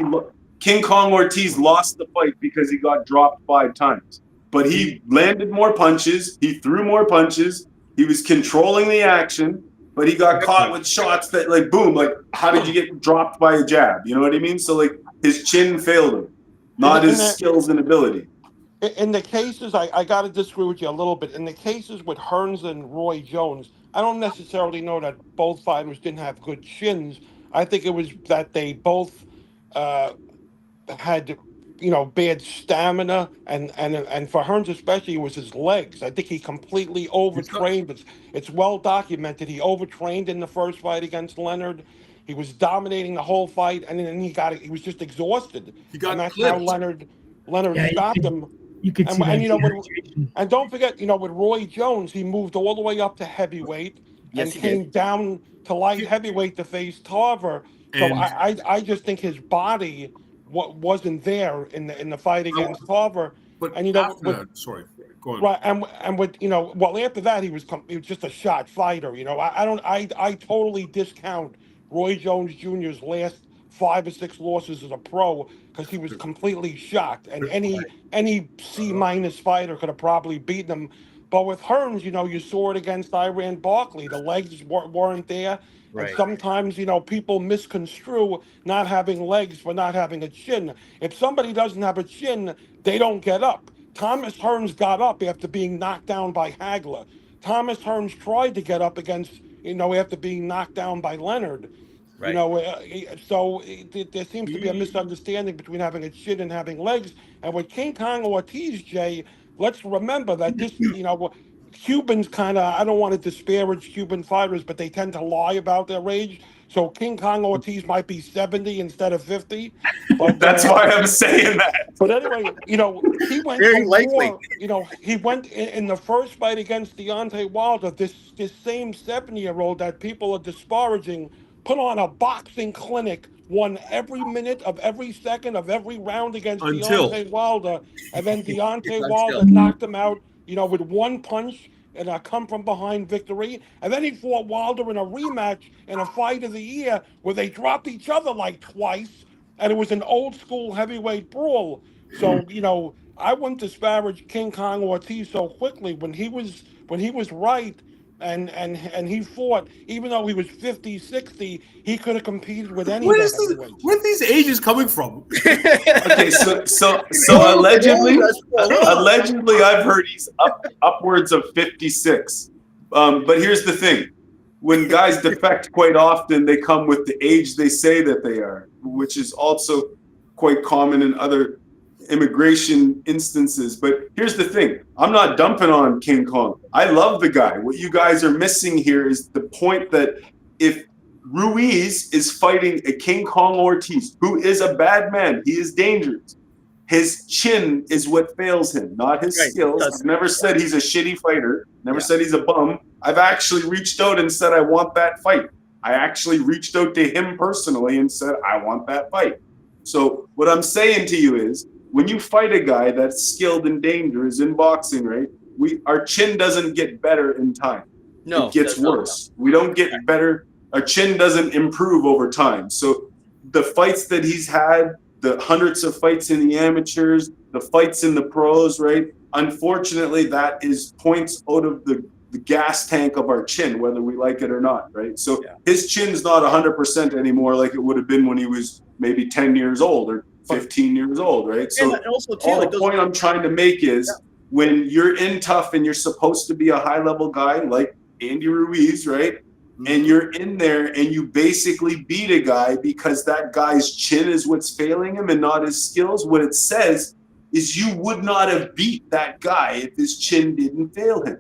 King Kong Ortiz lost the fight because he got dropped 5 times. But he landed more punches. He threw more punches. He was controlling the action, but he got caught with shots that, like, boom, like, how did you get dropped by a jab? You know what I mean? So, like, his chin failed him, not his skills and ability.
In the cases, I got to disagree with you a little bit. In the cases with Hearns and Roy Jones, I don't necessarily know that both fighters didn't have good chins. I think it was that they both had, bad stamina, and for Hearns especially, it was his legs. I think he completely overtrained. It's well documented. He overtrained in the first fight against Leonard. He was dominating the whole fight, and then he was just exhausted.
And
that's
clipped.
how Leonard stopped him.
You could see
and don't forget, with Roy Jones, he moved all the way up to heavyweight and came down to light heavyweight to face Tarver. So I just think his body wasn't there in the fight against Tarver.
But sorry, go on.
Right, and with after that he was just a shot fighter. I totally discount Roy Jones Jr.'s last 5 or 6 losses as a pro because he was completely shocked. And any C- fighter could have probably beaten him. But with Hearns, you saw it against Iran Barkley. The legs weren't there. And
Right.
sometimes, people misconstrue not having legs for not having a chin. If somebody doesn't have a chin, they don't get up. Thomas Hearns got up after being knocked down by Hagler. Thomas Hearns tried to get up against, after being knocked down by Leonard.
Right.
There seems to be a misunderstanding between having a chin and having legs. And with King Kong Ortiz, Jay, let's remember that this, Cubans kind of, I don't want to disparage Cuban fighters, but they tend to lie about their age. So King Kong Ortiz might be 70 instead of 50. But
That's why I'm saying that.
But anyway, he went
Very
to
likely.
war. He went in the first fight against Deontay Wilder. This same 70-year-old that people are disparaging put on a boxing clinic, won every minute of every second of every round against Deontay Wilder, and then Deontay Wilder knocked him out, with one punch and a come-from-behind victory. And then he fought Wilder in a rematch in a fight of the year where they dropped each other like twice, and it was an old-school heavyweight brawl. So, I wouldn't disparage King Kong Ortiz so quickly when he was right. And he fought, even though he was 50, 60, he could have competed with any of the heavyweights.
Where are these ages coming from?
Okay, so allegedly, I've heard he's upwards of 56. But here's the thing: when guys defect, quite often they come with the age they say that they are, which is also quite common in other immigration instances. But here's the thing: I'm not dumping on King Kong. I love the guy. What you guys are missing here is the point that if Ruiz is fighting a King Kong Ortiz, who is a bad man, he is dangerous. His chin is what fails him, not his skills. I've never said he's a shitty fighter. Never said he's a bum. I've actually reached out and said I want that fight. I actually reached out to him personally and said I want that fight. So what I'm saying to you is, when you fight a guy that's skilled and dangerous in boxing, right? Our chin doesn't get better in time. No, it gets worse. We don't get better. Our chin doesn't improve over time. So the fights that he's had, the hundreds of fights in the amateurs, the fights in the pros, right? Unfortunately, that is points out of the gas tank of our chin, whether we like it or not, right? So his chin's not 100% anymore like it would have been when he was maybe 10 years old or 15 years old, right? So also too, the point I'm trying to make is when you're in tough and you're supposed to be a high-level guy like Andy Ruiz, right? And you're in there and you basically beat a guy because that guy's chin is what's failing him and not his skills. What it says is you would not have beat that guy if his chin didn't fail him,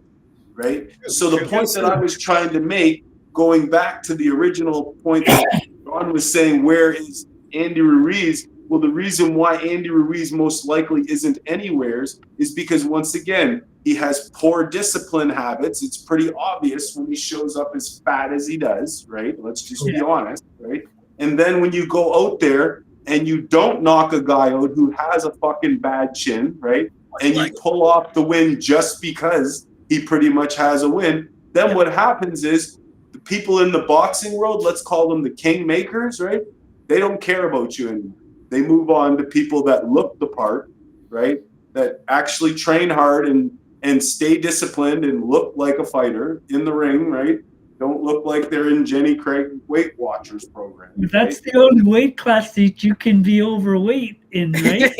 right? So the point that I was trying to make, going back to the original point that Ron was saying, where is Andy Ruiz? Well, the reason why Andy Ruiz most likely isn't anywheres is because, once again, he has poor discipline habits. It's pretty obvious when he shows up as fat as he does, right? Let's just be honest, right? And then when you go out there and you don't knock a guy out who has a fucking bad chin, right? And you pull off the win just because he pretty much has a win, then what happens is the people in the boxing world, let's call them the kingmakers, right? They don't care about you anymore. They move on to people that look the part, right? That actually train hard and stay disciplined and look like a fighter in the ring, right? Don't look like they're in Jenny Craig Weight Watchers program.
But that's the only weight class that you can be overweight in, right?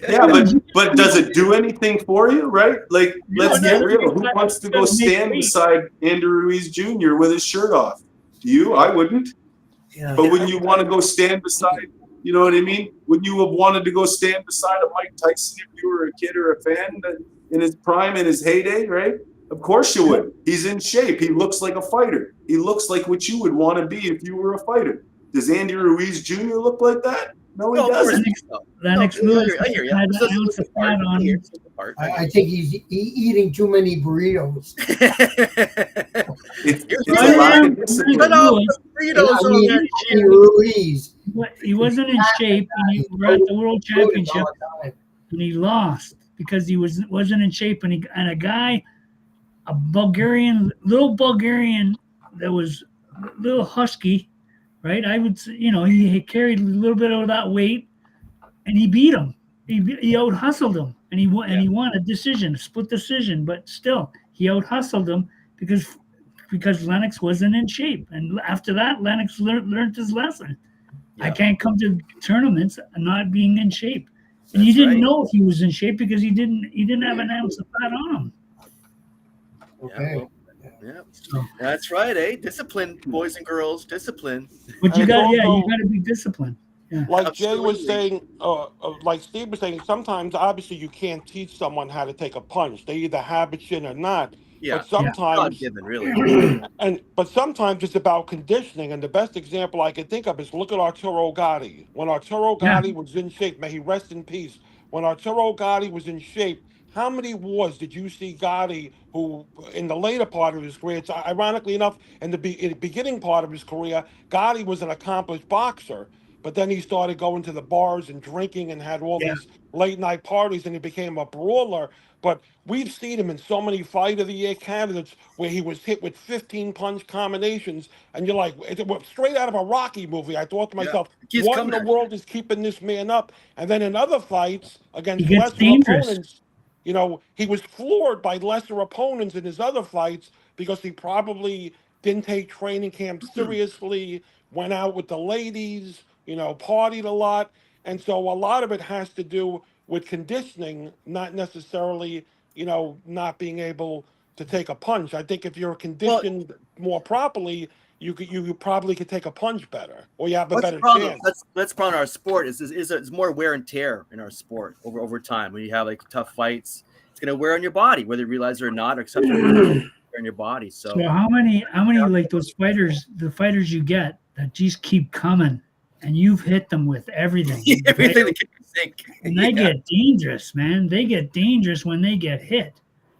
Yeah, but does it do anything for you, right? Like, let's get real. Who wants to go stand beside Andrew Ruiz Jr. with his shirt off? You? I wouldn't. Yeah. But when you want to go stand beside, you know what I mean? Would you have wanted to go stand beside a Mike Tyson if you were a kid or a fan in his prime, in his heyday, right? Of course you would. He's in shape. He looks like a fighter. He looks like what you would want to be if you were a fighter. Does Andy Ruiz Jr. look like that? No, he doesn't.
Lennox Lewis had an ounce of fat on him.
I think he's eating too many burritos.
He wasn't in shape, and he was at the World Championship, and he lost because he wasn't in shape. And a guy, a little Bulgarian that was a little husky, right? I would, he carried a little bit of that weight, and he beat him. He out hustled him, and he won a decision, a split decision. But still, he out hustled him because Lennox wasn't in shape. And after that, Lennox learned his lesson.
Yeah.
I can't come to tournaments not being in shape. And you didn't know if he was in shape because he didn't have an ounce of fat on him.
Okay.
Yeah, that's right, eh? Discipline, boys and girls, discipline.
But you
And
got
also-
to be disciplined. Yeah.
Like
Absolutely.
Jay was saying, like Steve was saying, sometimes obviously you can't teach someone how to take a punch. They either have it in or not.
Yeah,
But sometimes,
not given, really.
but sometimes it's about conditioning. And the best example I can think of is look at Arturo Gatti. When Arturo Gatti was in shape, may he rest in peace. When Arturo Gatti was in shape, how many wars did you see Gotti, who in the later part of his career, it's ironically enough, in the beginning part of his career, Gotti was an accomplished boxer, but then he started going to the bars and drinking and had all these late night parties, and he became a brawler. But we've seen him in so many Fight of the Year candidates where he was hit with 15 punch combinations, and you're like, it was straight out of a Rocky movie. I thought to myself,
Keeps
what in
coming
the
at
world is keeping this man up? And then in other fights against
He gets
lesser
dangerous.
opponents, you know, he was floored by lesser opponents in his other fights because he probably didn't take training camp seriously, went out with the ladies, you know, partied a lot. And so a lot of it has to do with conditioning, not necessarily, you know, not being able to take a punch. I think if you're conditioned more properly, you probably could take a punch better, or you have a better chance.
That's problem in our sport is more wear and tear in our sport over time. When you have like tough fights, it's gonna wear on your body, whether you realize it or not, or except for wear on your body. So
how many like those fighters, the fighters you get that just keep coming, and you've hit them with everything,
everything that can sink.
and they get dangerous, man. They get dangerous when they get hit.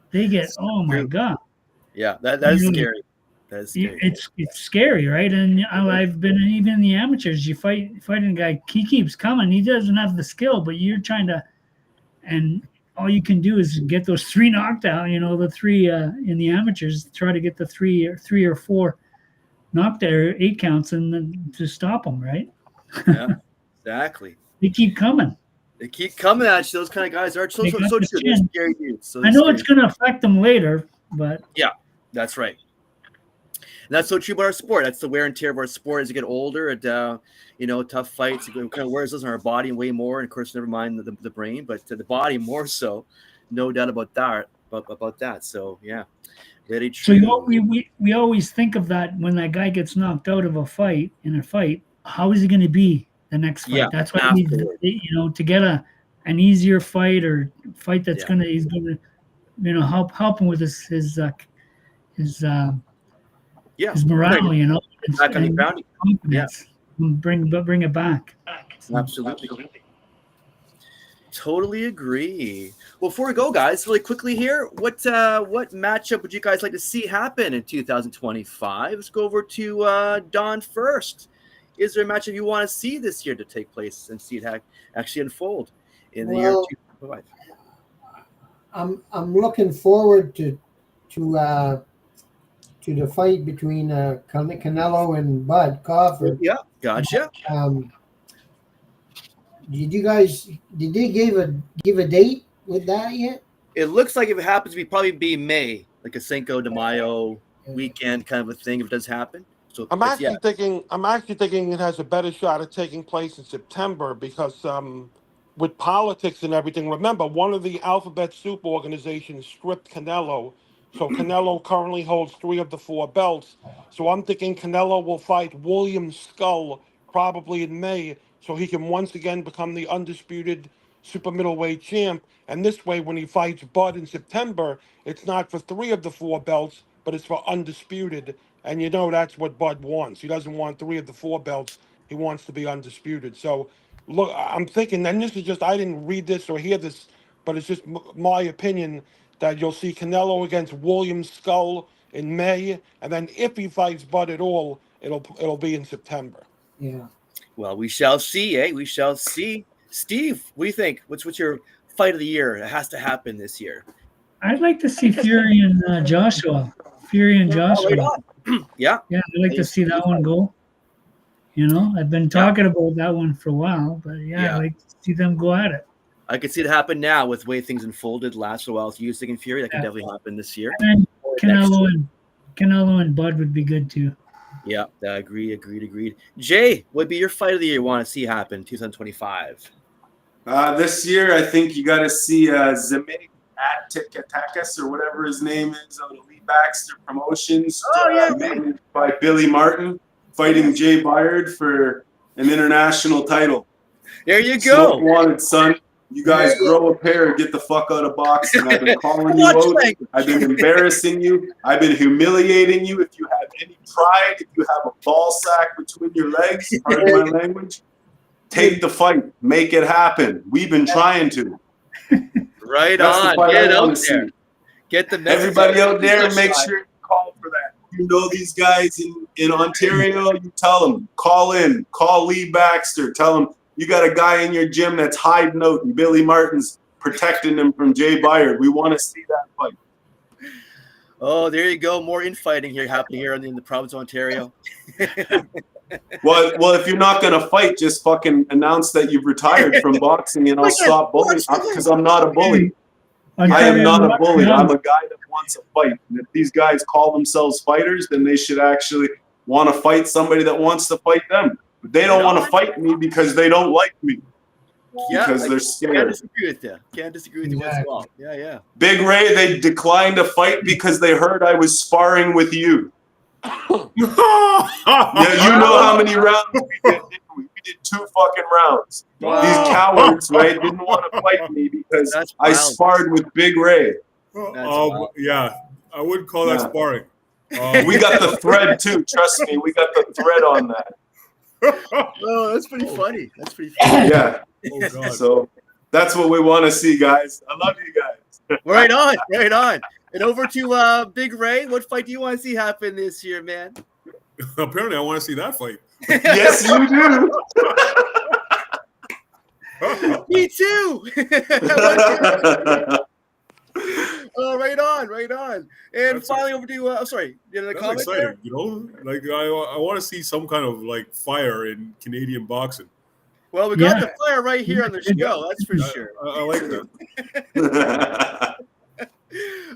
They get my god.
Yeah, that is scary. That is scary.
It's scary, right? And I've been even in the amateurs. You fighting a guy, he keeps coming. He doesn't have the skill, but you're trying to, and all you can do is get those 3 knockdown. You know, the 3 in the amateurs. Try to get the 3 or 4 knockdown, 8 counts, and then to stop them, right?
Yeah, exactly.
They keep coming.
They keep coming at you. Those kind of guys are so true. They're scary dudes. So
I know it's going to affect them later, but
yeah, that's right. And that's so true about our sport. That's the wear and tear of our sport as you get older. And you know, tough fights, it kind of wears us on our body way more. And of course, never mind the brain, but the body more so. No doubt about that. About that. So yeah, very true.
So we always think of that when that guy gets knocked out of a fight. How is he going to be the next fight?
Yeah,
that's why to get an easier fight or fight that's he's gonna help him with his morale, you know,
back on the ground.
Confidence. Bring it back.
Absolutely. Totally agree. Well, before we go, guys, really quickly here, what matchup would you guys like to see happen in 2025? Let's go over to Don first. Is there a matchup you want to see this year to take place and see it actually unfold in the year 2025?
I'm looking forward to the fight between Canelo and Bud Crawford.
Yeah, gotcha.
Did they give a date with that yet?
It looks like if it happens, it'd probably be May, like a Cinco de Mayo weekend kind of a thing. If it does happen, so
I'm actually thinking it has a better shot at taking place in September because with politics and everything. Remember, one of the Alphabet Soup organizations stripped Canelo, so Canelo currently holds 3 of the 4 belts. So I'm thinking Canelo will fight William Skull probably in May, so he can once again become the undisputed super middleweight champ. And this way, when he fights Bud in September, it's not for 3 of the 4 belts, but it's for undisputed. And you know that's what Bud wants. He doesn't want 3 of the 4 belts. He wants to be undisputed. So, look, I'm thinking, and this is just, I didn't read this or hear this, but it's just my opinion that you'll see Canelo against William Skull in May, and then if he fights Bud at all, it'll be in September.
Yeah.
Well, we shall see, eh? We shall see. Steve, what do you think? What's your fight of the year? It has to happen this year.
I'd like to see Fury and Joshua.
Yeah.
Yeah, I'd like to see that one go. You know, I've been talking about that one for a while, but
Yeah.
I'd like to see them go at it.
I could see it happen now with the way things unfolded last while with Usyk and Fury. That could
Yeah.
definitely happen this year.
And
Or next
Canelo
year.
and Bud would be good too.
Yeah, agreed. Jay, what would be your fight of the year you want to see happen 2025?
This year, I think you got to see Zemetic Atikatakis or whatever his name is on Lee Baxter Promotions, managed by Billy Martin, fighting Jay Byard for an international title.
There you
Smoke
go.
wanted, son. You guys grow a pair, get the fuck out of boxing. I've been calling you out. I've been embarrassing you. I've been humiliating you. If you have any pride, if you have a ball sack between your legs, pardon my language, take the fight. Make it happen. We've been trying to.
Right
That's the
on.
fight
Get
I
out
wanna see.
there. Get the message.
Everybody out there, make
Shot.
sure you call for that. You know these guys in Ontario, you tell them, call in, call Lee Baxter, tell them you got a guy in your gym that's hiding out and Billy Martin's protecting him from Jay Byard. We want to see that fight.
Oh, there you go. More infighting here happening here in the province of Ontario.
Well, if you're not going to fight, just fucking announce that you've retired from boxing and I'll stop bullying because I'm not a bully. I am not a bully. I'm a guy that wants a fight. And if these guys call themselves fighters, then they should actually want to fight somebody that wants to fight them. But they don't want to fight me because they don't like me. Because they're scared.
Can't disagree with you. Can't disagree with you as well. Yeah.
Big Ray, they declined to fight because they heard I was sparring with you. Yeah, you know how many rounds we did. We did 2 fucking rounds.
Wow.
These cowards, right, didn't want to fight me because I sparred with Big Ray.
Yeah, I wouldn't call that sparring.
We got the thread too. Trust me, we got the thread on that.
Oh, that's pretty funny. That's pretty funny.
Yeah.
Oh, God.
So that's what we want to see, guys. I love you guys.
Right on. And over to Big Ray. What fight do you want to see happen this year, man?
Apparently, I want to see that fight.
Yes, you do.
Me too. Oh, right on. And
That's
finally over to I'm sorry, you have a
That's
comment
exciting,
there?
you know. Like I want to see some kind of like fire in Canadian boxing.
Well, we got the fire right here on the show. That's for sure.
I like that.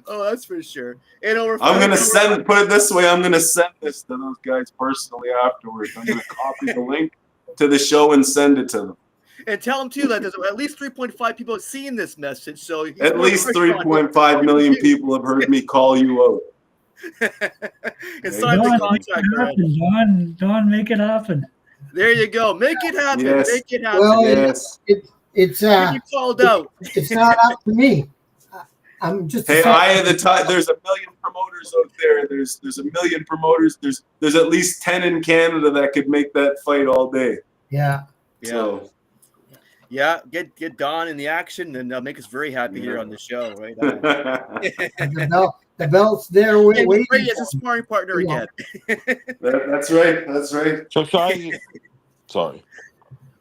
Oh, that's for sure. And over.
I'm gonna put it this way. I'm gonna send this to those guys personally afterwards. I'm gonna copy the link to the show and send it to them.
And tell them too that there's at least 3.5 people have seen this message. So
at least 3.5 million people have heard me call you out.
It's time to contract.
Don, make it happen.
There you go. Make it happen.
Yes.
Make it happen.
Well,
Yes.
it's
you called out.
it's not up to me. I'm just.
Hey, eye of the time. There's a million promoters out there. There's a million promoters. There's at least 10 in Canada that could make that fight all day.
Yeah.
So.
Yeah, get Don in the action and make us very happy here on the show, right?
The belt's there waiting.
Ray as a sparring partner again.
That's right. That's right.
So sorry.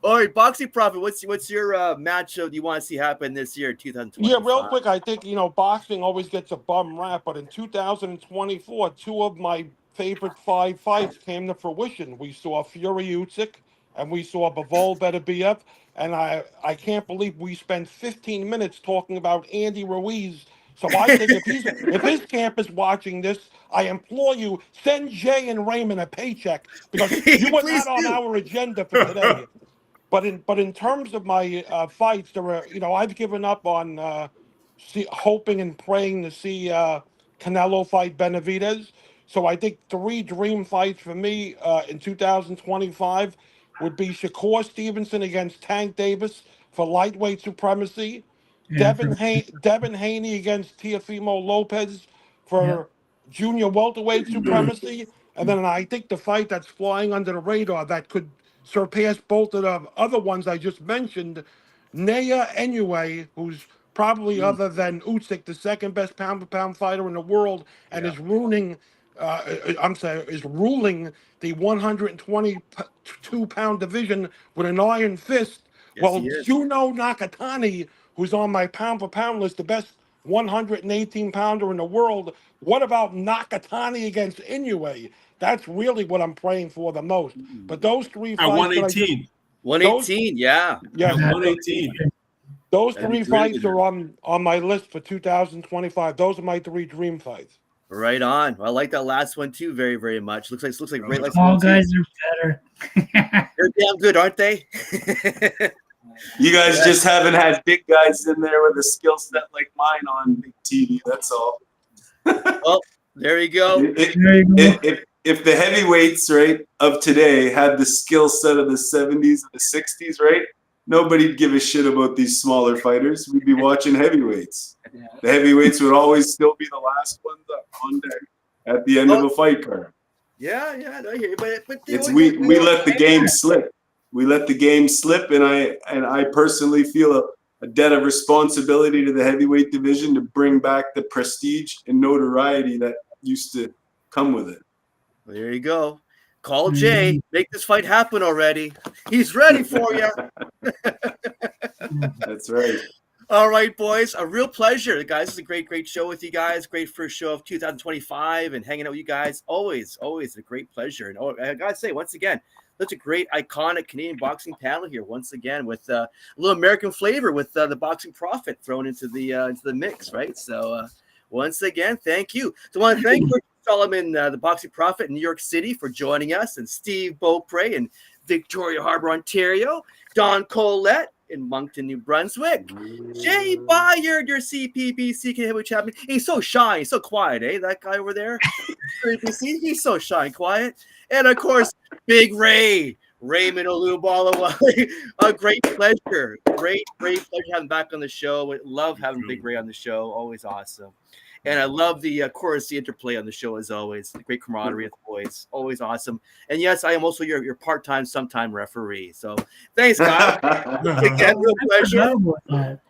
All right, Boxing Prophet, what's your matchup you want to see happen this year, 2025?
Yeah, real quick, I think, boxing always gets a bum rap, but in 2024, 2 of my favorite 5 fights came to fruition. We saw Fury Usyk, and we saw Bivol Beterbiev, and I can't believe we spent 15 minutes talking about Andy Ruiz. So I think if his camp is watching this, I implore you, send Jaye and Raymond a paycheck, because you were not on our agenda for today. But in terms of my fights, there were, I've given up on hoping and praying to see Canelo fight Benavidez. So I think 3 dream fights for me in 2025 would be Shakur Stevenson against Tank Davis for lightweight supremacy, Devin Haney against Teofimo Lopez for junior welterweight supremacy, and then I think the fight that's flying under the radar that could surpass both of the other ones I just mentioned, Naya Inoue, who's probably other than Usyk the second best pound-for-pound fighter in the world, and is ruling the 122-pound division with an iron fist.
Yes,
Juno Nakatani, who's on my pound-for-pound list, the best 118-pounder in the world. What about Nakatani against Inoue? That's really what I'm praying for the most. But those three
At
fights,
118.
118, yeah.
yeah,
At 118.
those
That'd be
three
really
fights
good.
are on my list for 2025. Those are my 3 dream fights.
Right on. Well, I like that last one too, very, very much. Looks like great. Like
Small guys are better.
They're damn good, aren't they?
You guys just haven't had big guys in there with a skill set like mine on big TV. That's all.
Well, there you go.
There you go.
If the heavyweights, right, of today had the skill set of the 70s and the 60s, right, nobody'd give a shit about these smaller fighters. We'd be watching heavyweights. The heavyweights would always still be the last ones up on deck at the end of a fight card.
Yeah, I hear you. But
It's we let the game slip. We let the game slip, and I personally feel a debt of responsibility to the heavyweight division to bring back the prestige and notoriety that used to come with it.
Well, there you go. Call Jaye. Make this fight happen already. He's ready for you.
That's right.
All right, boys. A real pleasure, guys. It's a great show with you guys. Great first show of 2025, and hanging out with you guys. Always a great pleasure. And I gotta say, once again, such a great, iconic Canadian boxing panel here. Once again, with a little American flavor, with the Boxing Prophet thrown into the mix, right? So, once again, thank you. So, I want to thank Richard Solomon, the Boxing Prophet in New York City, for joining us, and Steve Beaupre in Victoria Harbor, Ontario, Don Collette in Moncton, New Brunswick, Jaye Byard, your CPBC heavyweight champion. He's so shy, he's so quiet, eh? That guy over there, he's so shy and quiet. And of course, Big Ray, Raymond Olubowale. A great pleasure, great pleasure having him back on the show. Love having Big Ray on the show, always awesome. And I love the interplay on the show as always. The great camaraderie with the boys, always awesome. And yes, I am also your part-time, sometime referee. So thanks, guys. Again, real pleasure.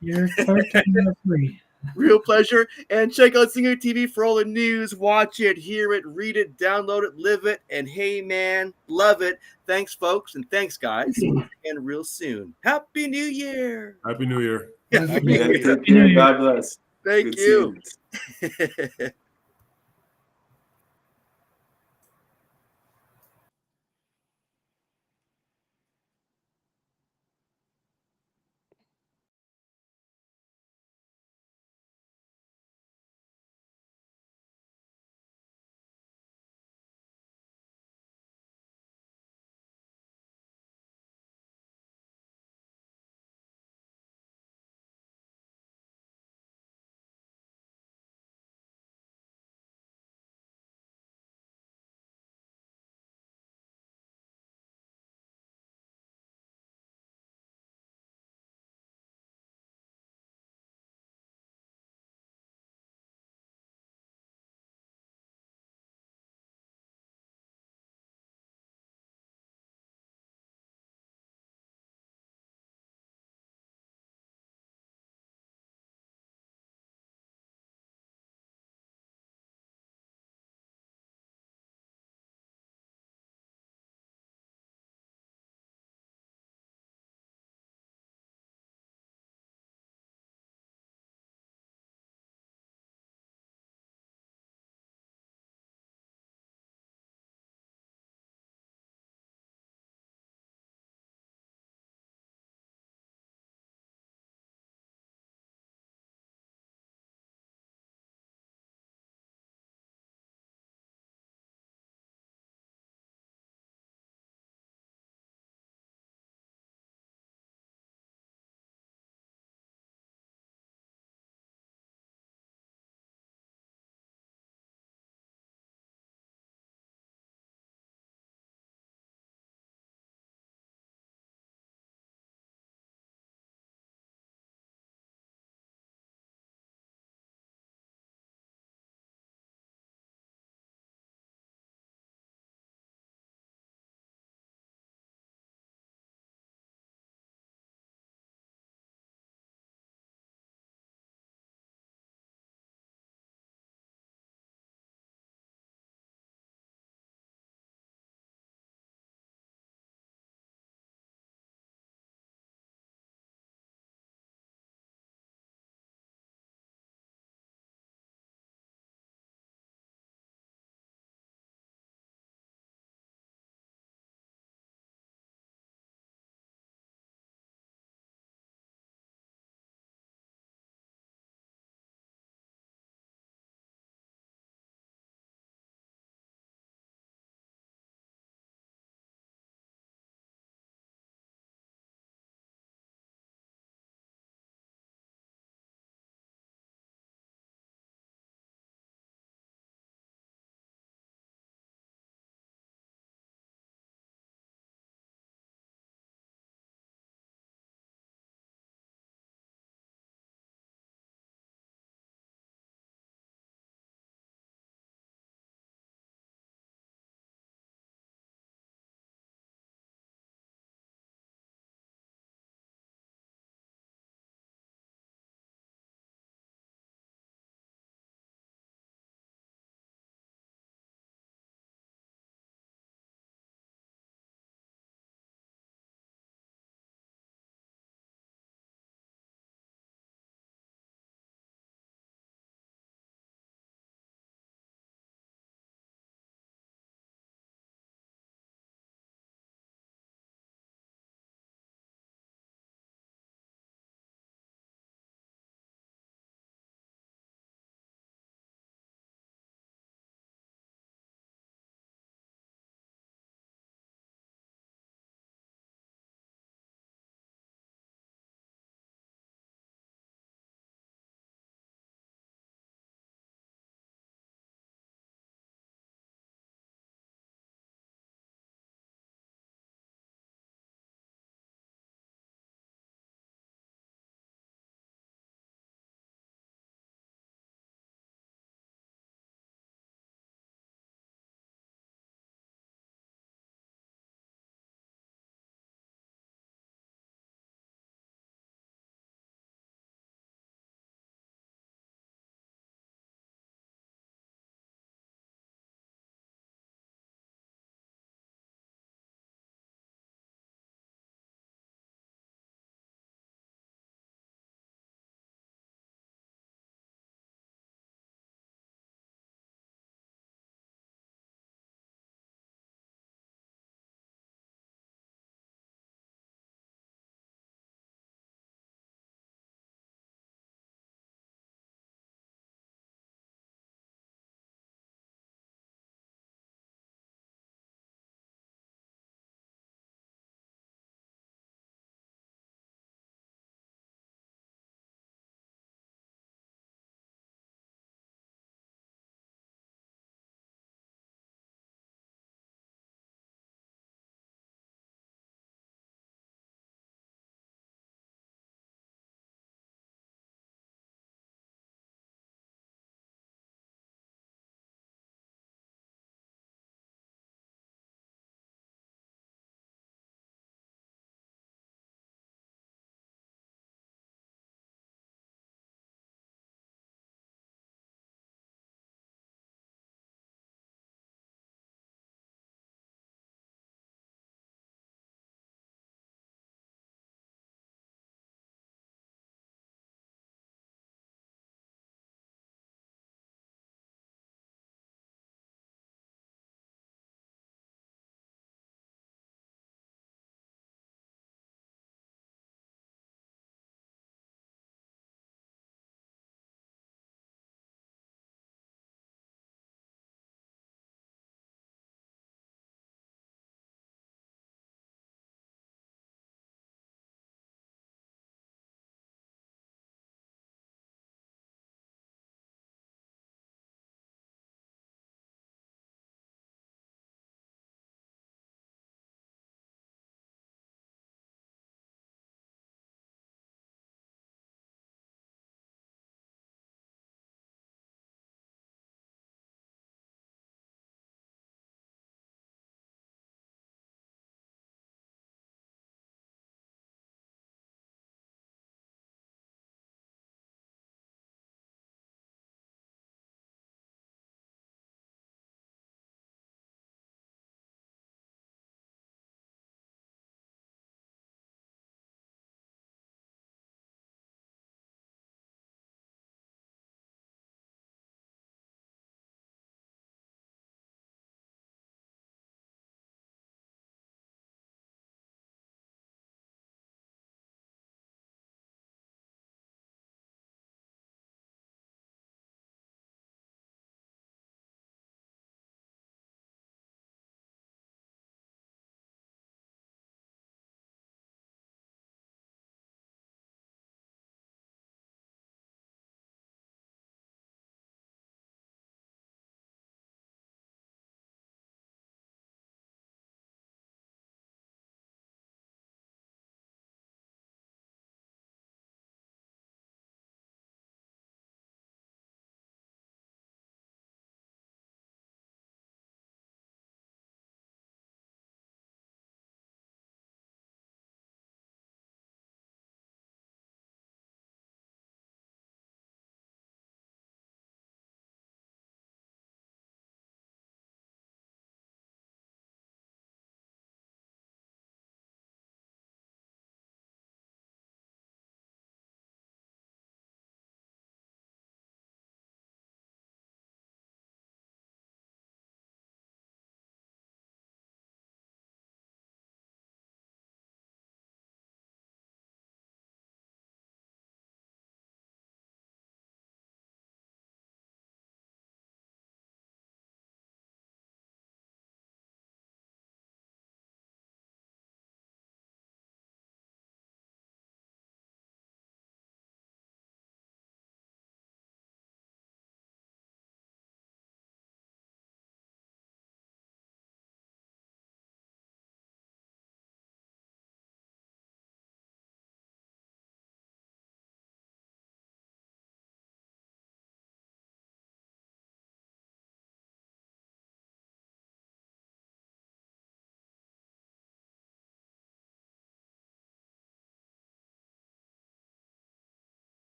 You're part-time referee.
Real pleasure. And check out Singer TV for all the news. Watch it, hear it, read it, download it, live it. And hey, man, love it. Thanks, folks, and thanks, guys. And real soon. Happy New Year.
Happy New Year.
Happy New Year. God bless.
Thank
Good
you.
seeing you.